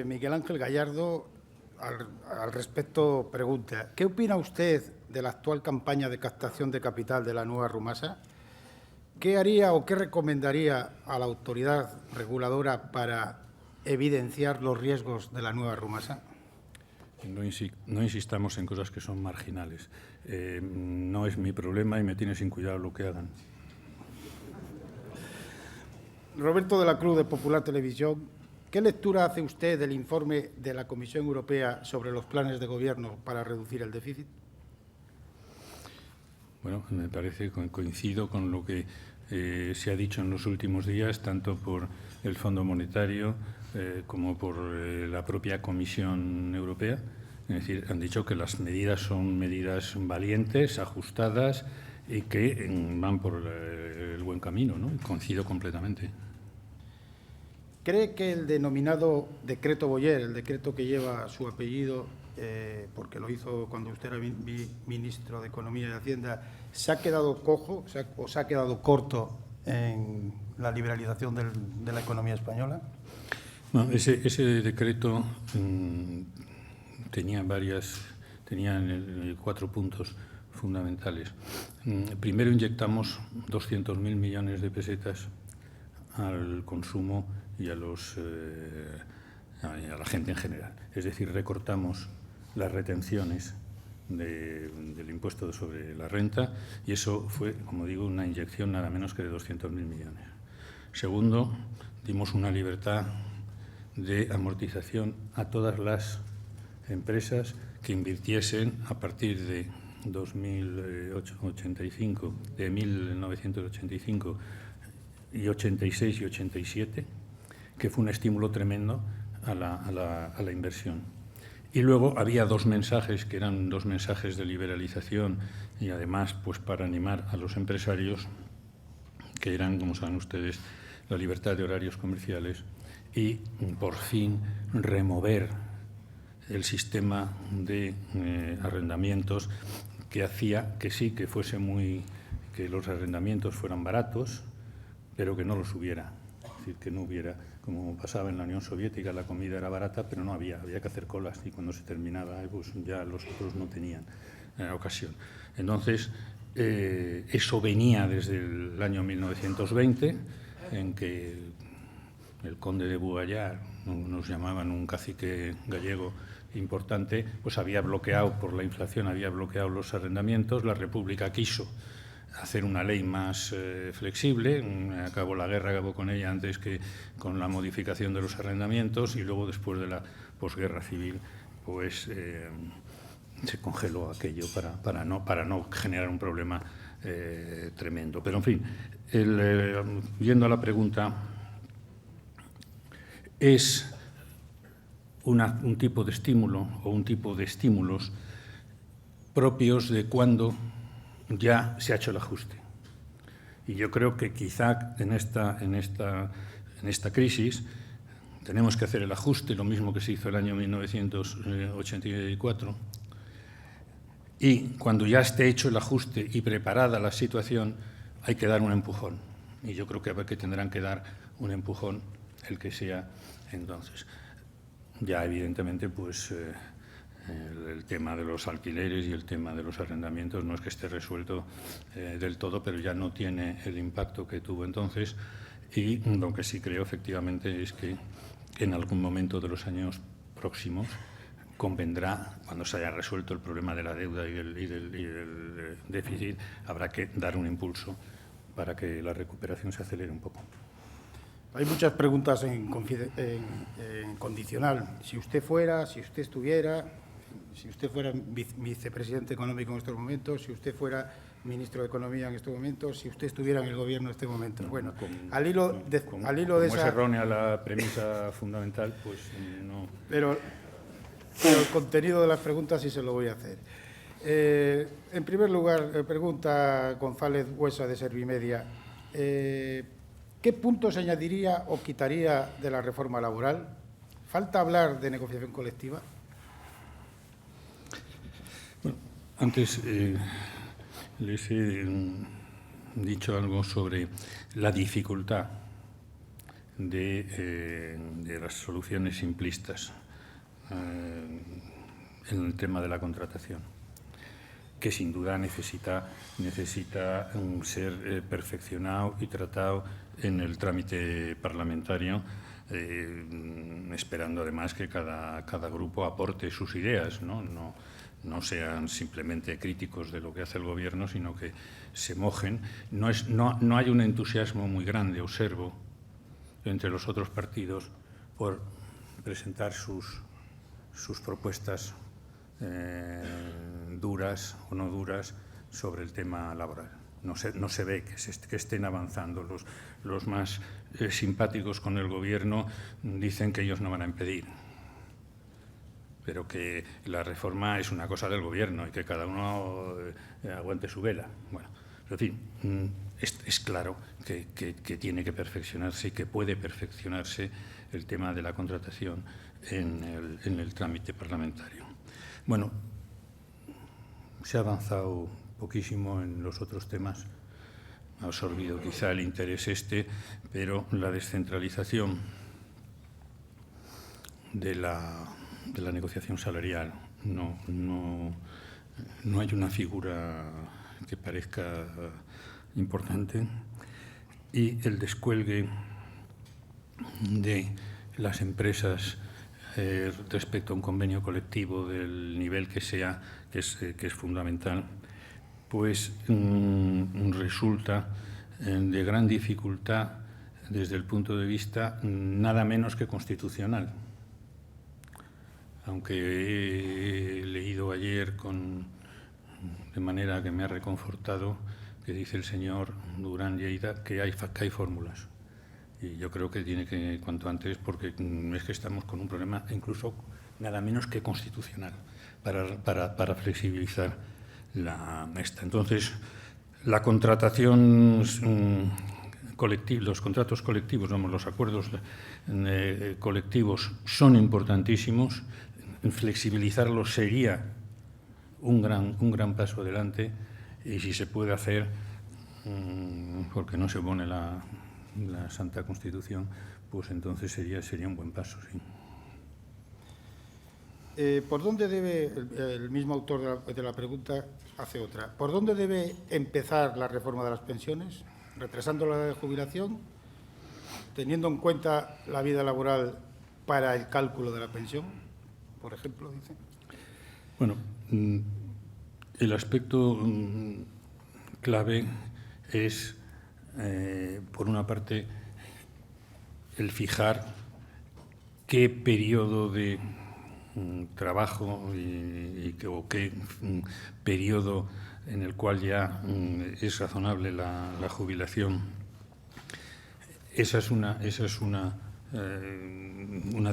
Miguel Ángel Gallardo, al respecto, pregunta: ¿qué opina usted de la actual campaña de captación de capital de la nueva Rumasa? ¿Qué haría o qué recomendaría a la autoridad reguladora para evidenciar los riesgos de la nueva Rumasa? No insistamos en cosas que son marginales. No es mi problema y me tiene sin cuidado lo que hagan. Roberto de la Cruz, de Popular Televisión. ¿Qué lectura hace usted del informe de la Comisión Europea sobre los planes de gobierno para reducir el déficit? Bueno, me parece, coincido con lo que se ha dicho en los últimos días, tanto por el Fondo Monetario como por la propia Comisión Europea. Es decir, han dicho que las medidas son medidas valientes, ajustadas y que van por el buen camino, ¿no? Coincido completamente. ¿Cree que el denominado decreto Boyer, el decreto que lleva su apellido, porque lo hizo cuando usted era ministro de Economía y Hacienda, se ha quedado cojo o se ha quedado corto en la liberalización de la economía española? Bueno, ese decreto tenía 4 puntos fundamentales. Primero, inyectamos 200.000 millones de pesetas al consumo y a la gente en general. Es decir, recortamos las retenciones del impuesto sobre la renta y eso fue, como digo, una inyección nada menos que de 200.000 millones. Segundo, dimos una libertad de amortización a todas las empresas que invirtiesen a partir de 1985 y 86 y 87, que fue un estímulo tremendo a la inversión. Y luego había 2 mensajes, que eran 2 mensajes de liberalización y además pues para animar a los empresarios, que eran, como saben ustedes, la libertad de horarios comerciales y, por fin, remover el sistema de arrendamientos que hacía que sí, que los arrendamientos fueran baratos, pero que no los hubiera, es decir, que no hubiera como pasaba en la Unión Soviética, la comida era barata, pero no había que hacer colas, y cuando se terminaba, pues ya los otros no tenían ocasión. Entonces, eso venía desde el año 1920, en que el conde de Bugallar, nos llamaban un cacique gallego importante, pues había bloqueado, por la inflación, había bloqueado los arrendamientos. La República quiso hacer una ley más flexible, acabó la guerra, acabó con ella antes que con la modificación de los arrendamientos, y luego, después de la posguerra civil, pues se congeló aquello para no generar un problema tremendo. Pero, en fin, yendo a la pregunta, es un tipo de estímulo o un tipo de estímulos propios de cuando ya se ha hecho el ajuste. Y yo creo que quizá en esta crisis tenemos que hacer el ajuste, lo mismo que se hizo el año 1984, y cuando ya esté hecho el ajuste y preparada la situación, hay que dar un empujón. Y yo creo que tendrán que dar un empujón, el que sea entonces. Ya, evidentemente, pues el tema de los alquileres y el tema de los arrendamientos no es que esté resuelto del todo, pero ya no tiene el impacto que tuvo entonces, y lo que sí creo efectivamente es que en algún momento de los años próximos convendrá, cuando se haya resuelto el problema de la deuda y del déficit, habrá que dar un impulso para que la recuperación se acelere un poco. Hay muchas preguntas en condicional. Si usted fuera, si usted estuviera, si usted fuera vicepresidente económico en estos momentos, si usted fuera ministro de Economía en estos momentos, si usted estuviera en el Gobierno en este momento. Bueno, al hilo de esa... es errónea la premisa fundamental, pues no... Pero el contenido de las preguntas sí se lo voy a hacer. En primer lugar, pregunta González Huesa, de Servimedia. ¿Qué puntos añadiría o quitaría de la reforma laboral? ¿Falta hablar de negociación colectiva? Bueno, antes les he dicho algo sobre la dificultad de las soluciones simplistas en el tema de la contratación, que sin duda necesita ser perfeccionado y tratado en el trámite parlamentario, esperando además que cada grupo aporte sus ideas, no sean simplemente críticos de lo que hace el Gobierno, sino que se mojen. No hay un entusiasmo muy grande, observo, entre los otros partidos por presentar sus propuestas duras o no duras sobre el tema laboral. No se ve que estén avanzando. Los más simpáticos con el Gobierno dicen que ellos no van a impedir, pero que la reforma es una cosa del Gobierno y que cada uno aguante su vela. Bueno, pero en fin, es claro que tiene que perfeccionarse y que puede perfeccionarse el tema de la contratación en el trámite parlamentario. Bueno, se ha avanzado poquísimo en los otros temas, ha absorbido quizá el interés pero la descentralización de la negociación salarial, no hay una figura que parezca importante, y el descuelgue de las empresas respecto a un convenio colectivo del nivel que sea, que es fundamental, pues resulta de gran dificultad desde el punto de vista nada menos que constitucional. Aunque he leído ayer de manera que me ha reconfortado, que dice el señor Durán Lleida que hay fórmulas. Y yo creo que tiene que, cuanto antes, porque es que estamos con un problema incluso nada menos que constitucional para flexibilizar esta. Entonces, la contratación colectiva, los contratos colectivos, los acuerdos colectivos son importantísimos. Flexibilizarlos sería un gran paso adelante, y si se puede hacer, porque no se pone la Santa Constitución, pues entonces sería un buen paso, sí. ¿Por dónde debe, el mismo autor de la pregunta hace otra, ¿por dónde debe empezar la reforma de las pensiones? ¿Retrasando la edad de jubilación? ¿Teniendo en cuenta la vida laboral para el cálculo de la pensión, por ejemplo, dice? Bueno, el aspecto clave es, por una parte, el fijar qué periodo de trabajo o qué periodo en el cual ya es razonable la jubilación. Esa es una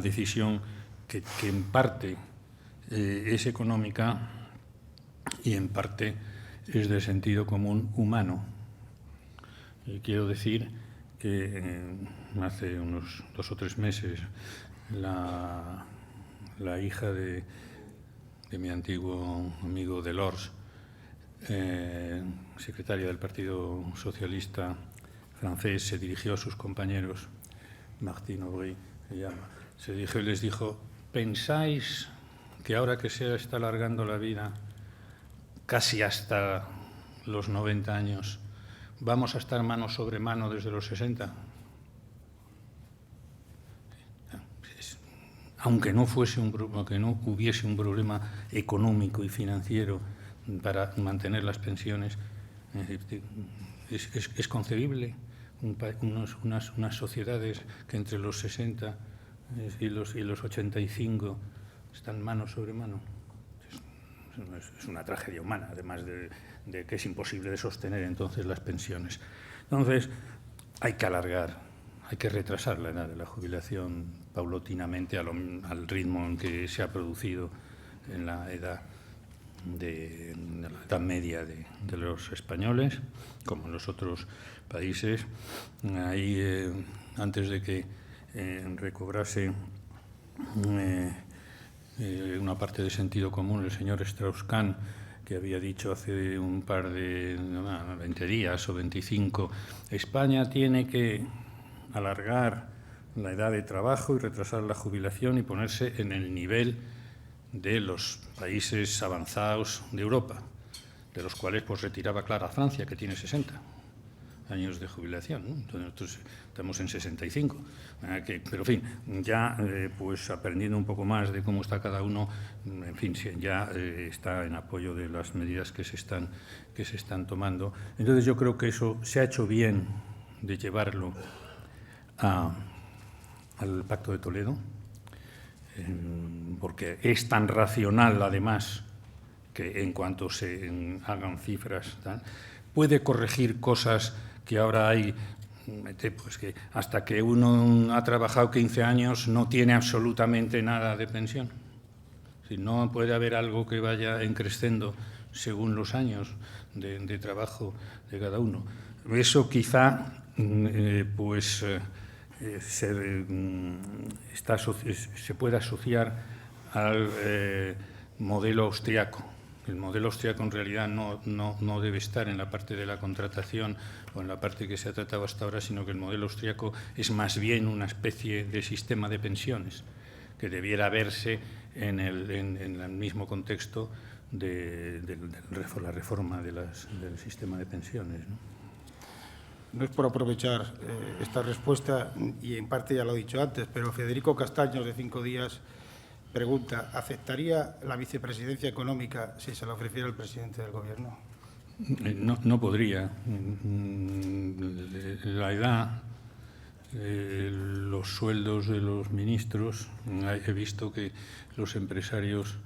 decisión que en parte es económica y en parte es de sentido común humano. Y quiero decir que hace unos 2 o 3 meses la hija de mi antiguo amigo Delors, secretaria del Partido Socialista francés, se dirigió a sus compañeros, Martine Aubry se llama, les dijo: ¿pensáis que ahora que se está alargando la vida casi hasta los 90 años, vamos a estar mano sobre mano desde los 60? Aunque no hubiese un problema económico y financiero para mantener las pensiones, es concebible unas sociedades que entre los 60 y los 85 están mano sobre mano. Es una tragedia humana, además de que es imposible de sostener entonces las pensiones. Entonces, hay que alargar, hay que retrasar la edad de la jubilación paulatinamente al ritmo en que se ha producido en la edad media de los españoles, como en los otros países. Ahí, antes de que recobrase una parte de sentido común el señor Strauss-Kahn, que había dicho hace un par de 20 días o 25, España tiene que alargar la edad de trabajo y retrasar la jubilación y ponerse en el nivel de los países avanzados de Europa, de los cuales pues retiraba clara Francia, que tiene 60 años de jubilación, ¿no? Entonces nosotros estamos en 65. Pero, en fin, ya pues aprendiendo un poco más de cómo está cada uno, en fin, ya está en apoyo de las medidas que se están tomando. Entonces yo creo que eso se ha hecho bien de llevarlo al Pacto de Toledo, porque es tan racional, además, que en cuanto se hagan cifras, puede corregir cosas que ahora hay, pues que hasta que uno ha trabajado 15 años no tiene absolutamente nada de pensión. Si no puede haber algo que vaya creciendo según los años de trabajo de cada uno. Eso quizá pues se puede asociar al modelo austriaco. El modelo austriaco en realidad no debe estar en la parte de la contratación o en la parte que se ha tratado hasta ahora, sino que el modelo austriaco es más bien una especie de sistema de pensiones que debiera verse en el mismo contexto de la reforma del sistema de pensiones, ¿no? No es por aprovechar esta respuesta, y en parte ya lo he dicho antes, pero Federico Castaños, de 5 días, pregunta: ¿aceptaría la vicepresidencia económica si se la ofreciera el presidente del Gobierno? No podría. La edad, los sueldos de los ministros, he visto que los empresarios,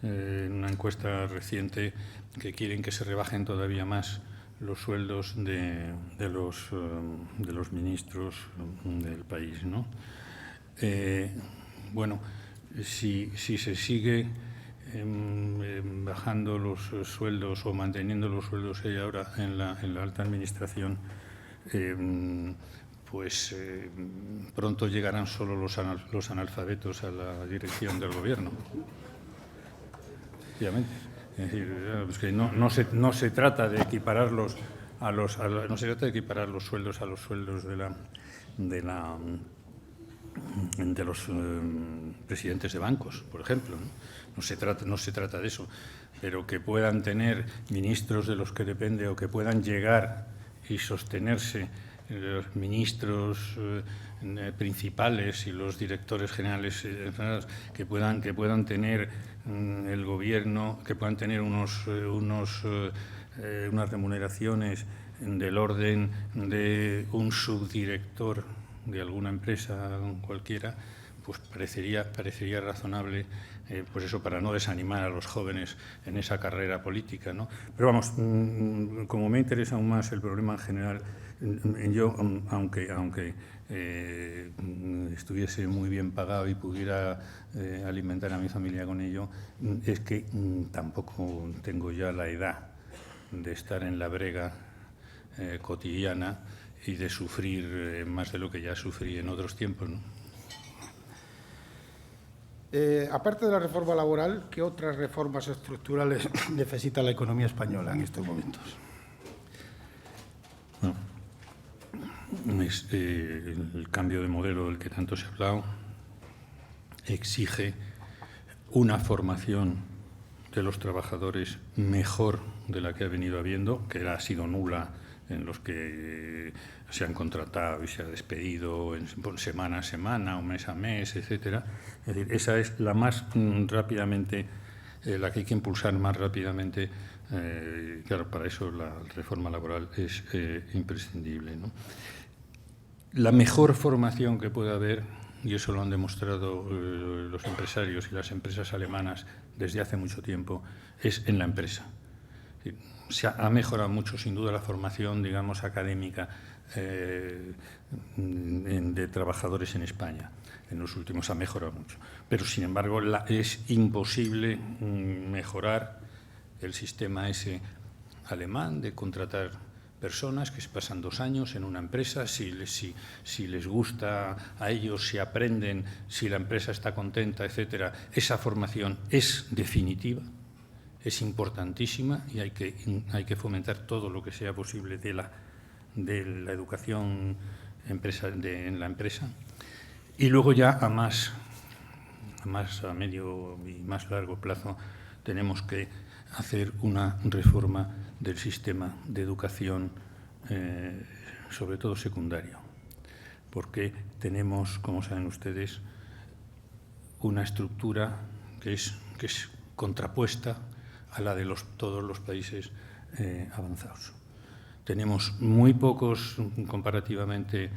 en una encuesta reciente, que quieren que se rebajen todavía más los sueldos de los ministros del país, ¿no? Bueno, si se sigue bajando los sueldos o manteniendo los sueldos que hay ahora en la alta administración, pues pronto llegarán solo los analfabetos a la dirección del Gobierno. Obviamente. Es decir, es que no se trata de equipararlos no se trata de equiparar los sueldos a los sueldos de de los presidentes de bancos, por ejemplo, ¿no? No se trata de eso, pero que puedan tener ministros de los que depende o que puedan llegar y sostenerse los ministros principales y los directores generales que puedan tener el gobierno, que puedan tener unas remuneraciones del orden de un subdirector de alguna empresa cualquiera, pues parecería razonable, pues eso, para no desanimar a los jóvenes en esa carrera política, ¿no? Pero vamos, como me interesa aún más el problema en general, yo, aunque estuviese muy bien pagado y pudiera alimentar a mi familia con ello, es que tampoco tengo ya la edad de estar en la brega cotidiana y de sufrir más de lo que ya sufrí en otros tiempos, ¿no? Aparte de la reforma laboral, ¿qué otras reformas estructurales necesita la economía española en estos momentos? Bueno, el cambio de modelo del que tanto se ha hablado exige una formación de los trabajadores mejor de la que ha venido habiendo, que ha sido nula en los que se han contratado y se ha despedido en semana a semana o mes a mes, etcétera. Es decir, esa es la más rápidamente, la que hay que impulsar más rápidamente. Claro, para eso la reforma laboral es imprescindible, ¿no? La mejor formación que puede haber, y eso lo han demostrado los empresarios y las empresas alemanas desde hace mucho tiempo, es en la empresa. Se ha mejorado mucho, sin duda, la formación, digamos, académica de trabajadores en España. En los últimos ha mejorado mucho. Pero, sin embargo, es imposible mejorar el sistema ese alemán de contratar personas que se pasan 2 años en una empresa, si les gusta a ellos, si aprenden, si la empresa está contenta, etcétera. Esa formación es definitiva, es importantísima y hay que fomentar todo lo que sea posible de la educación en la empresa. Y luego ya a medio y más largo plazo tenemos que hacer una reforma del sistema de educación, sobre todo secundario, porque tenemos, como saben ustedes, una estructura que es contrapuesta a la de todos los países avanzados. Tenemos muy pocos, comparativamente,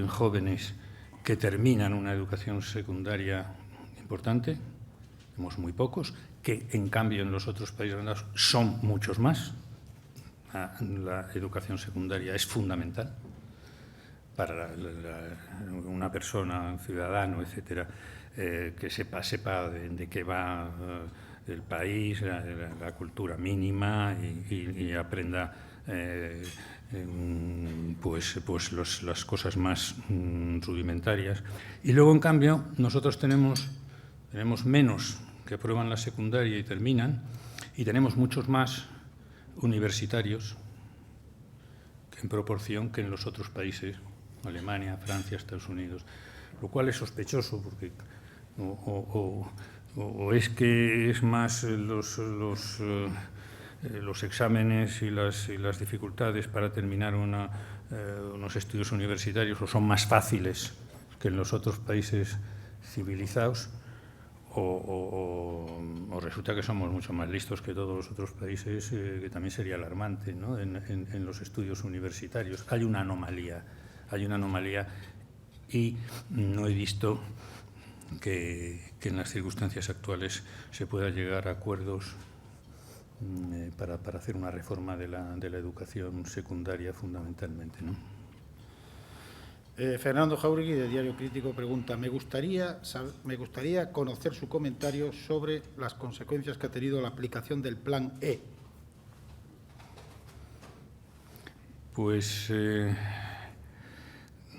jóvenes que terminan una educación secundaria importante, tenemos muy pocos, que en cambio en los otros países avanzados son muchos más. La educación secundaria es fundamental para una persona, un ciudadano, etcétera, que sepa de qué va el país, la cultura mínima y aprenda pues las cosas más rudimentarias. Y luego, en cambio, nosotros tenemos menos que aprueban la secundaria y terminan, y tenemos muchos más universitarios en proporción que en los otros países, Alemania, Francia, Estados Unidos, lo cual es sospechoso, porque o es que es más los exámenes y las dificultades para terminar unos estudios universitarios o son más fáciles que en los otros países civilizados, o resulta que somos mucho más listos que todos los otros países, que también sería alarmante, ¿no? En los estudios universitarios. Hay una anomalía y no he visto que en las circunstancias actuales se pueda llegar a acuerdos para hacer una reforma de la educación secundaria fundamentalmente, ¿no? Fernando Jáuregui, de Diario Crítico, pregunta: me gustaría conocer su comentario sobre las consecuencias que ha tenido la aplicación del Plan E. Pues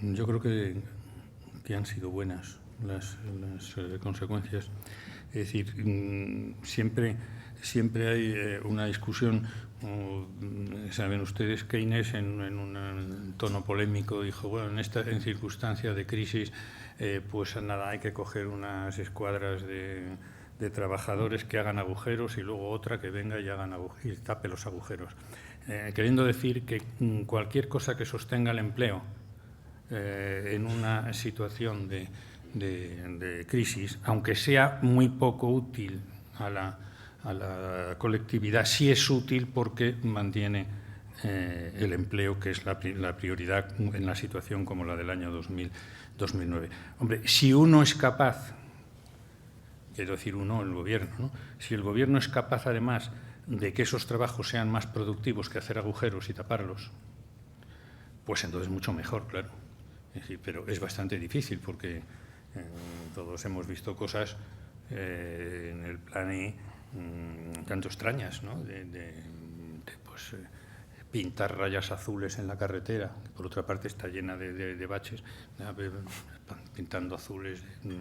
yo creo que han sido buenas las consecuencias. Es decir, siempre hay una discusión. Saben ustedes, Keynes en un tono polémico dijo, bueno, en circunstancia de crisis pues nada, hay que coger unas escuadras de trabajadores que hagan agujeros y luego otra que venga y tape los agujeros. Queriendo decir que cualquier cosa que sostenga el empleo en una situación de crisis, aunque sea muy poco útil a la colectividad, sí es útil porque mantiene el empleo, que es la prioridad en la situación como la del año 2009. Hombre, si uno es capaz, quiero decir uno, el Gobierno, ¿no? Si el Gobierno es capaz además de que esos trabajos sean más productivos que hacer agujeros y taparlos, pues entonces mucho mejor, claro. Es decir, pero es bastante difícil porque todos hemos visto cosas en el plan tanto extrañas, ¿no? Pues, pintar rayas azules en la carretera, que por otra parte está llena de baches, pintando azules. ¿No?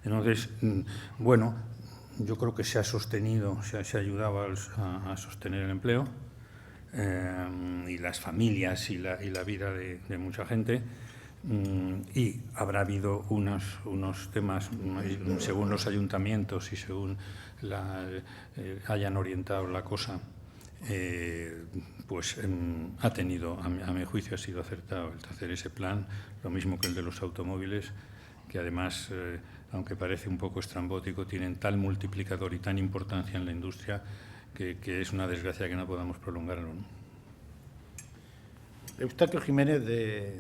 Entonces, bueno, yo creo que se ha sostenido, se ha ayudado a sostener el empleo y las familias y la vida de mucha gente. Y habrá habido unos temas, según los ayuntamientos y según hayan orientado la cosa, pues ha tenido, a mi juicio, ha sido acertado el hacer ese plan, lo mismo que el de los automóviles, que además, aunque parece un poco estrambótico, tienen tal multiplicador y tan importancia en la industria que es una desgracia que no podamos prolongarlo, ¿no? Eustaquio Jiménez,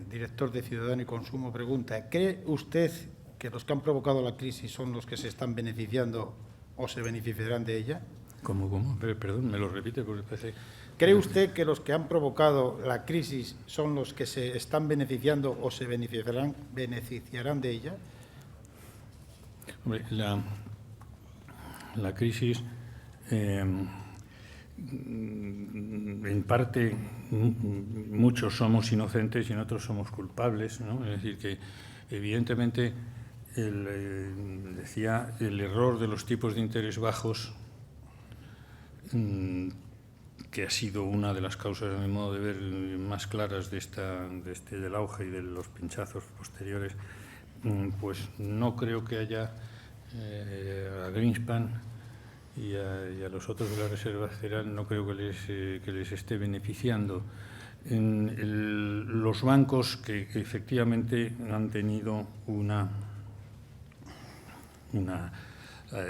director de Ciudadano y Consumo, pregunta: ¿cree usted que los que han provocado la crisis son los que se están beneficiando o se beneficiarán de ella? ¿Cómo? Perdón, me lo repite porque parece... ¿Cree usted que los que han provocado la crisis son los que se están beneficiando o se beneficiarán de ella? Hombre, la crisis, en parte, muchos somos inocentes y en otros somos culpables, ¿no? Es decir, que evidentemente, decía, el error de los tipos de interés bajos, que ha sido una de las causas, a mi modo de ver, más claras del auge y de los pinchazos posteriores, pues no creo que haya a Greenspan y a los otros de la Reserva Federal, no creo que les esté beneficiando. Los bancos que efectivamente han tenido una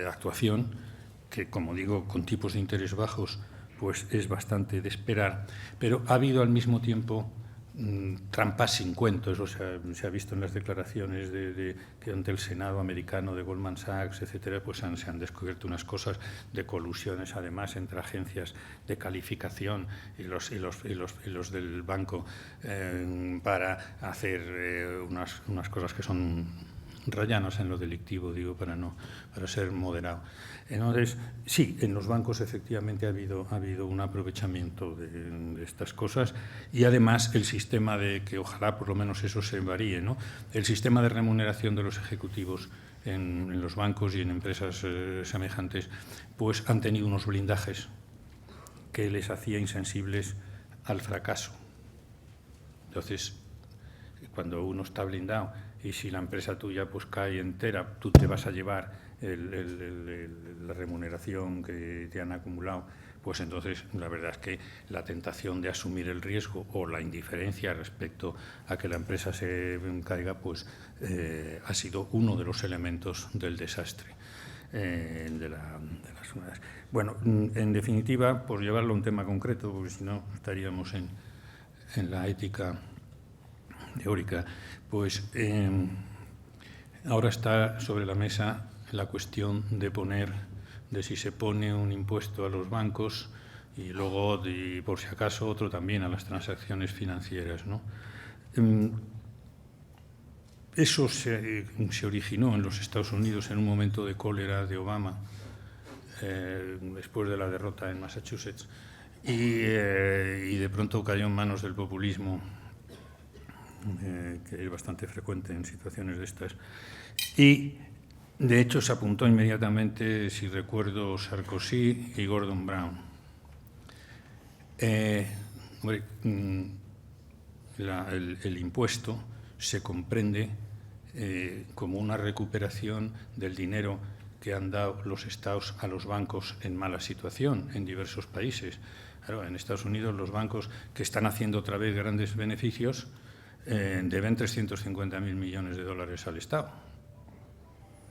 actuación que, como digo, con tipos de interés bajos, pues es bastante de esperar, pero ha habido al mismo tiempo trampas sin cuento. Eso se ha visto en las declaraciones que ante el Senado americano de Goldman Sachs, etcétera, pues se han descubierto unas cosas de colusiones, además, entre agencias de calificación y los del banco para hacer unas cosas que son rayanas en lo delictivo, digo, para ser moderado. Entonces, sí, en los bancos efectivamente ha habido un aprovechamiento de estas cosas, y además el sistema que ojalá por lo menos eso se varíe, ¿no? El sistema de remuneración de los ejecutivos en los bancos y en empresas semejantes, pues han tenido unos blindajes que les hacía insensibles al fracaso. Entonces, cuando uno está blindado y si la empresa tuya pues cae entera, tú te vas a llevar la remuneración que te han acumulado, pues entonces la verdad es que la tentación de asumir el riesgo o la indiferencia respecto a que la empresa se caiga, pues ha sido uno de los elementos del desastre de las unidades. Bueno, en definitiva, por llevarlo a un tema concreto, porque si no estaríamos en la ética teórica, pues ahora está sobre la mesa la cuestión de si se pone un impuesto a los bancos y luego, por si acaso, otro también a las transacciones financieras, ¿no? Eso se originó en los Estados Unidos en un momento de cólera de Obama, después de la derrota en Massachusetts, y de pronto cayó en manos del populismo, que es bastante frecuente en situaciones de estas. Y, de hecho, se apuntó inmediatamente, si recuerdo, Sarkozy y Gordon Brown. El impuesto se comprende como una recuperación del dinero que han dado los estados a los bancos en mala situación en diversos países. Claro, en Estados Unidos los bancos que están haciendo otra vez grandes beneficios deben 350.000 millones de dólares al Estado.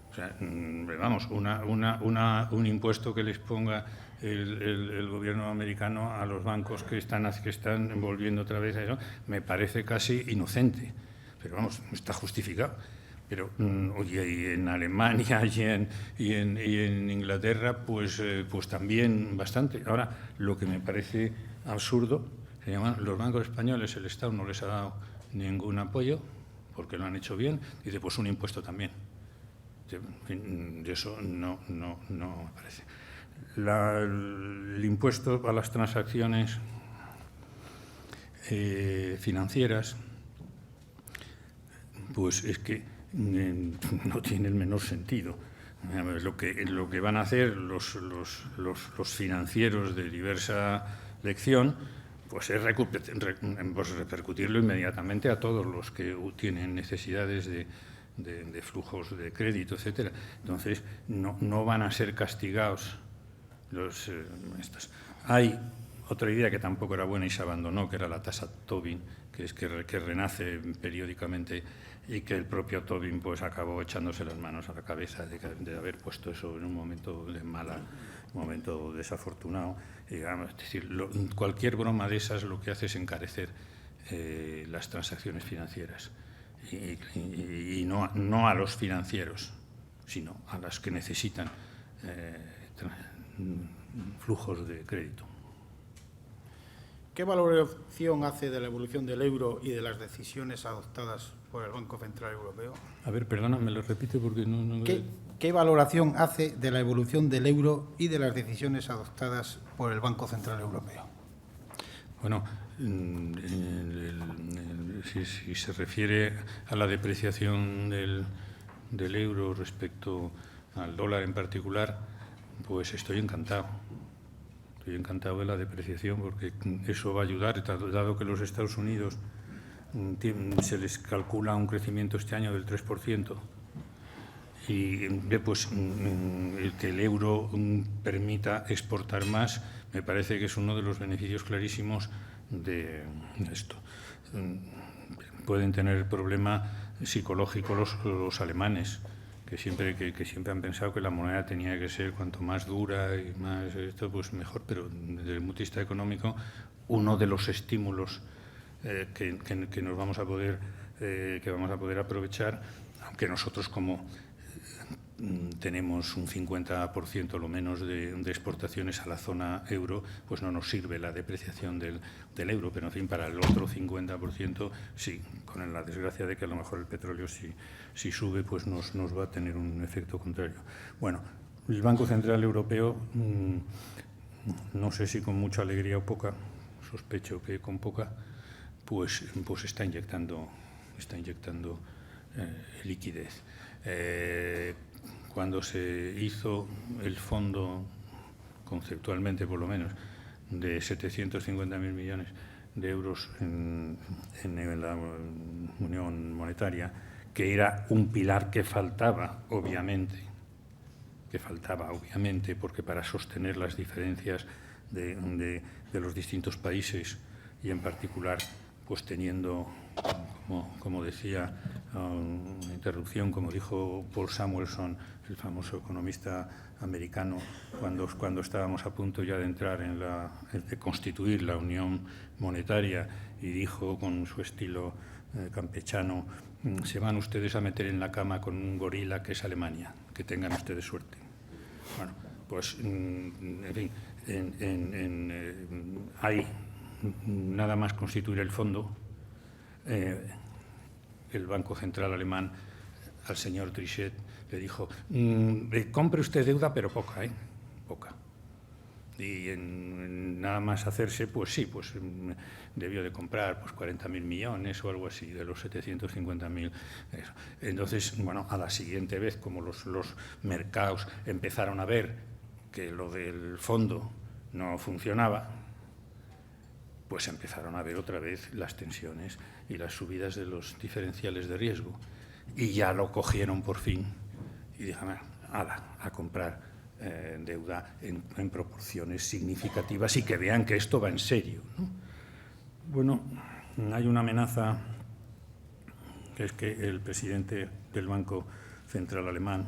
O sea, vamos, un impuesto que les ponga el gobierno americano a los bancos que están volviendo otra vez a eso, me parece casi inocente. Pero vamos, está justificado. Pero oye, y en Alemania y en Inglaterra, pues también bastante. Ahora, lo que me parece absurdo, los bancos españoles, el Estado no les ha dado ningún apoyo, porque lo han hecho bien, dice, pues un impuesto también. Eso no me parece. El impuesto a las transacciones financieras, pues es que no tiene el menor sentido. Lo que van a hacer los financieros de diversa lección, pues es repercutirlo inmediatamente a todos los que tienen necesidades de flujos de crédito, etcétera. Entonces, no van a ser castigados estos. Hay otra idea que tampoco era buena y se abandonó, que era la tasa Tobin, que renace periódicamente, y que el propio Tobin pues acabó echándose las manos a la cabeza de haber puesto eso en un momento un momento desafortunado. Digamos, es decir, cualquier broma de esas lo que hace es encarecer las transacciones financieras y no a los financieros, sino a las que necesitan flujos de crédito. ¿Qué valoración hace de la evolución del euro y de las decisiones adoptadas por el Banco Central Europeo? A ver, perdona, me lo repite porque no... ¿Qué valoración hace de la evolución del euro y de las decisiones adoptadas por el Banco Central Europeo? Bueno, si se refiere a la depreciación del euro respecto al dólar en particular, pues estoy encantado. Estoy encantado de la depreciación porque eso va a ayudar, dado que los Estados Unidos se les calcula un crecimiento este año del 3%, y pues el que el euro permita exportar más, me parece que es uno de los beneficios clarísimos de esto. Pueden tener problema psicológico los alemanes, que siempre han pensado que la moneda tenía que ser cuanto más dura y más esto, pues mejor, pero desde el punto de vista económico, uno de los estímulos que nos vamos a poder aprovechar, aunque nosotros como tenemos un 50% lo menos de exportaciones a la zona euro, pues no nos sirve la depreciación del euro, pero en fin, para el otro 50% sí, con la desgracia de que a lo mejor el petróleo si sube, pues nos va a tener un efecto contrario. Bueno, el Banco Central Europeo, no sé si con mucha alegría o poca, sospecho que con poca, pues está inyectando liquidez. Cuando se hizo el fondo, conceptualmente por lo menos, de 750.000 millones de euros en la Unión Monetaria, que era un pilar que faltaba, obviamente, porque para sostener las diferencias de los distintos países y en particular pues teniendo, como decía, una interrupción, como dijo Paul Samuelson, el famoso economista americano, cuando estábamos a punto ya de entrar de constituir la Unión Monetaria, y dijo con su estilo campechano: se van ustedes a meter en la cama con un gorila que es Alemania, que tengan ustedes suerte. Bueno, pues, en fin, hay nada más constituir el fondo, el Banco Central alemán al señor Trichet le dijo: compre usted deuda, pero poca, poca. Y nada más hacerse, pues sí, pues debió de comprar pues 40.000 millones o algo así, de los 750.000. Entonces, bueno, a la siguiente vez, como los mercados empezaron a ver que lo del fondo no funcionaba, pues empezaron a ver otra vez las tensiones y las subidas de los diferenciales de riesgo. y ya lo cogieron por fin y dijeron, a comprar deuda en proporciones significativas y que vean que esto va en serio, ¿no? Bueno, hay una amenaza, que es que el presidente del Banco Central alemán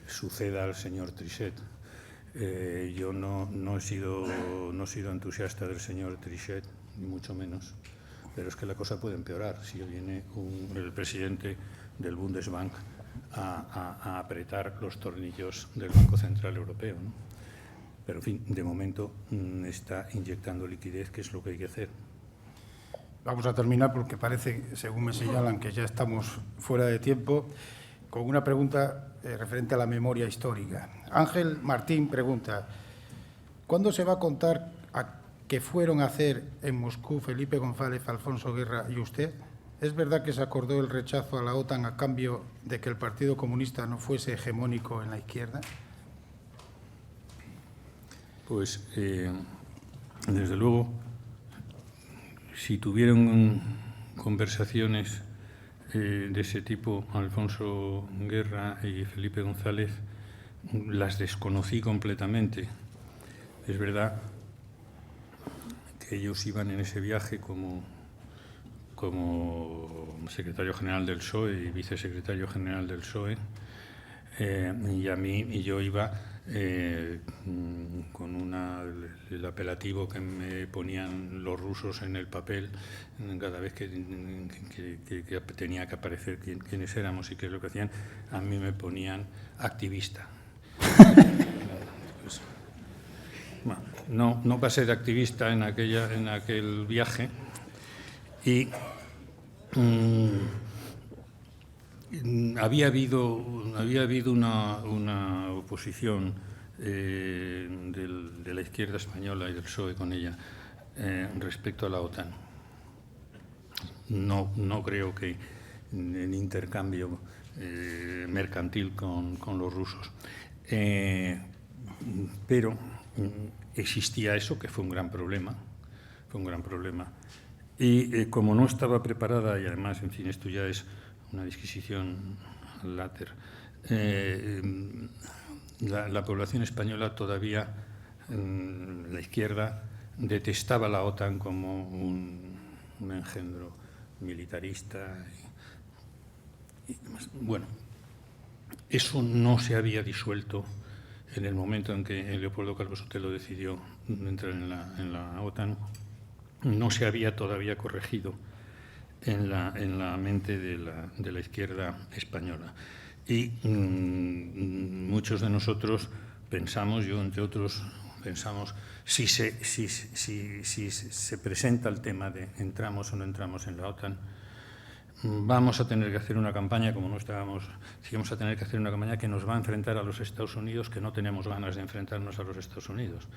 suceda al señor Trichet. Yo no he sido entusiasta del señor Trichet, ni mucho menos, pero es que la cosa puede empeorar si viene el presidente del Bundesbank a apretar los tornillos del Banco Central Europeo, ¿no? Pero, en fin, de momento está inyectando liquidez, que es lo que hay que hacer. Vamos a terminar porque parece, según me señalan, que ya estamos fuera de tiempo, con una pregunta referente a la memoria histórica. Ángel Martín pregunta, ¿cuándo se va a contar a qué fueron a hacer en Moscú Felipe González, Alfonso Guerra y usted? ¿Es verdad que se acordó el rechazo a la OTAN a cambio de que el Partido Comunista no fuese hegemónico en la izquierda? Pues, desde luego, si tuvieron conversaciones de ese tipo Alfonso Guerra y Felipe González, las desconocí completamente. Es verdad que ellos iban en ese viaje como secretario general del PSOE y vicesecretario general del PSOE, y yo iba con el apelativo que me ponían los rusos en el papel cada vez que tenía que aparecer quiénes éramos y qué es lo que hacían. A mí me ponían activista. Bueno, no pasé de activista en aquel viaje y había habido una oposición de la izquierda española y del PSOE con ella respecto a la OTAN. No creo que en intercambio mercantil con los rusos. Pero existía eso, que fue un gran problema. Y como no estaba preparada, y además, en fin, esto ya es una disquisición later, la población española todavía, la izquierda, detestaba la OTAN como un engendro militarista. Bueno, eso no se había disuelto en el momento en que Leopoldo Calvo Sotelo decidió entrar en la OTAN. No se había todavía corregido en la mente de la izquierda española. Y muchos de nosotros pensamos, yo entre otros, pensamos, si se presenta el tema de entramos o no entramos en la OTAN, vamos a tener que hacer una campaña, como no estábamos, si vamos a tener que hacer una campaña que nos va a enfrentar a los Estados Unidos, que no tenemos ganas de enfrentarnos a los Estados Unidos,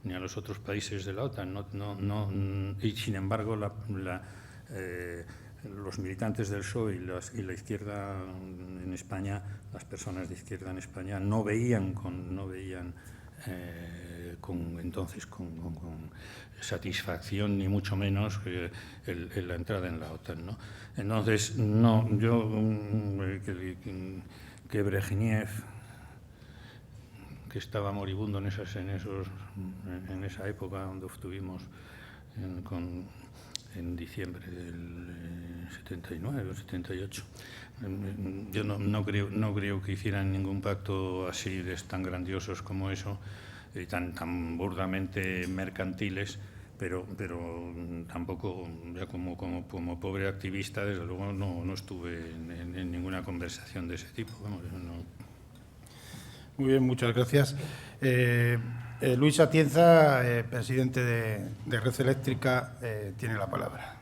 ni a los otros países de la OTAN. Y sin embargo, los militantes del PSOE y la izquierda en España, las personas de izquierda en España, no veían entonces con satisfacción, ni mucho menos, la entrada en la OTAN, ¿no? Entonces, que Brezhnev, que estaba moribundo en esa época donde estuvimos en diciembre del 79 o 78. Yo no creo que hicieran ningún pacto así de tan grandiosos como eso, y tan burdamente mercantiles, pero tampoco, ya como pobre activista, desde luego no estuve en ninguna conversación de ese tipo. Vamos, no. Muy bien, muchas gracias. Luis Atienza, presidente de Red Eléctrica, tiene la palabra.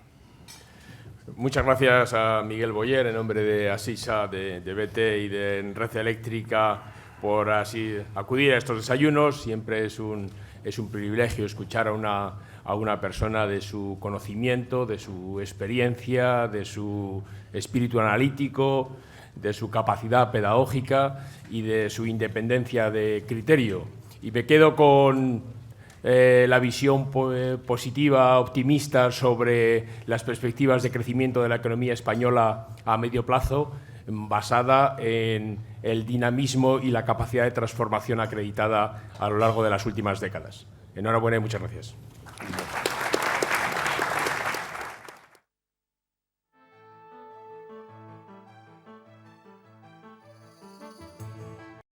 Muchas gracias a Miguel Boyer, en nombre de Asisa, de BT y de Red Eléctrica, por así acudir a estos desayunos. Siempre es un privilegio escuchar a una persona de su conocimiento, de su experiencia, de su espíritu analítico, de su capacidad pedagógica y de su independencia de criterio. Y me quedo con la visión positiva, optimista sobre las perspectivas de crecimiento de la economía española a medio plazo, basada en el dinamismo y la capacidad de transformación acreditada a lo largo de las últimas décadas. Enhorabuena y muchas gracias.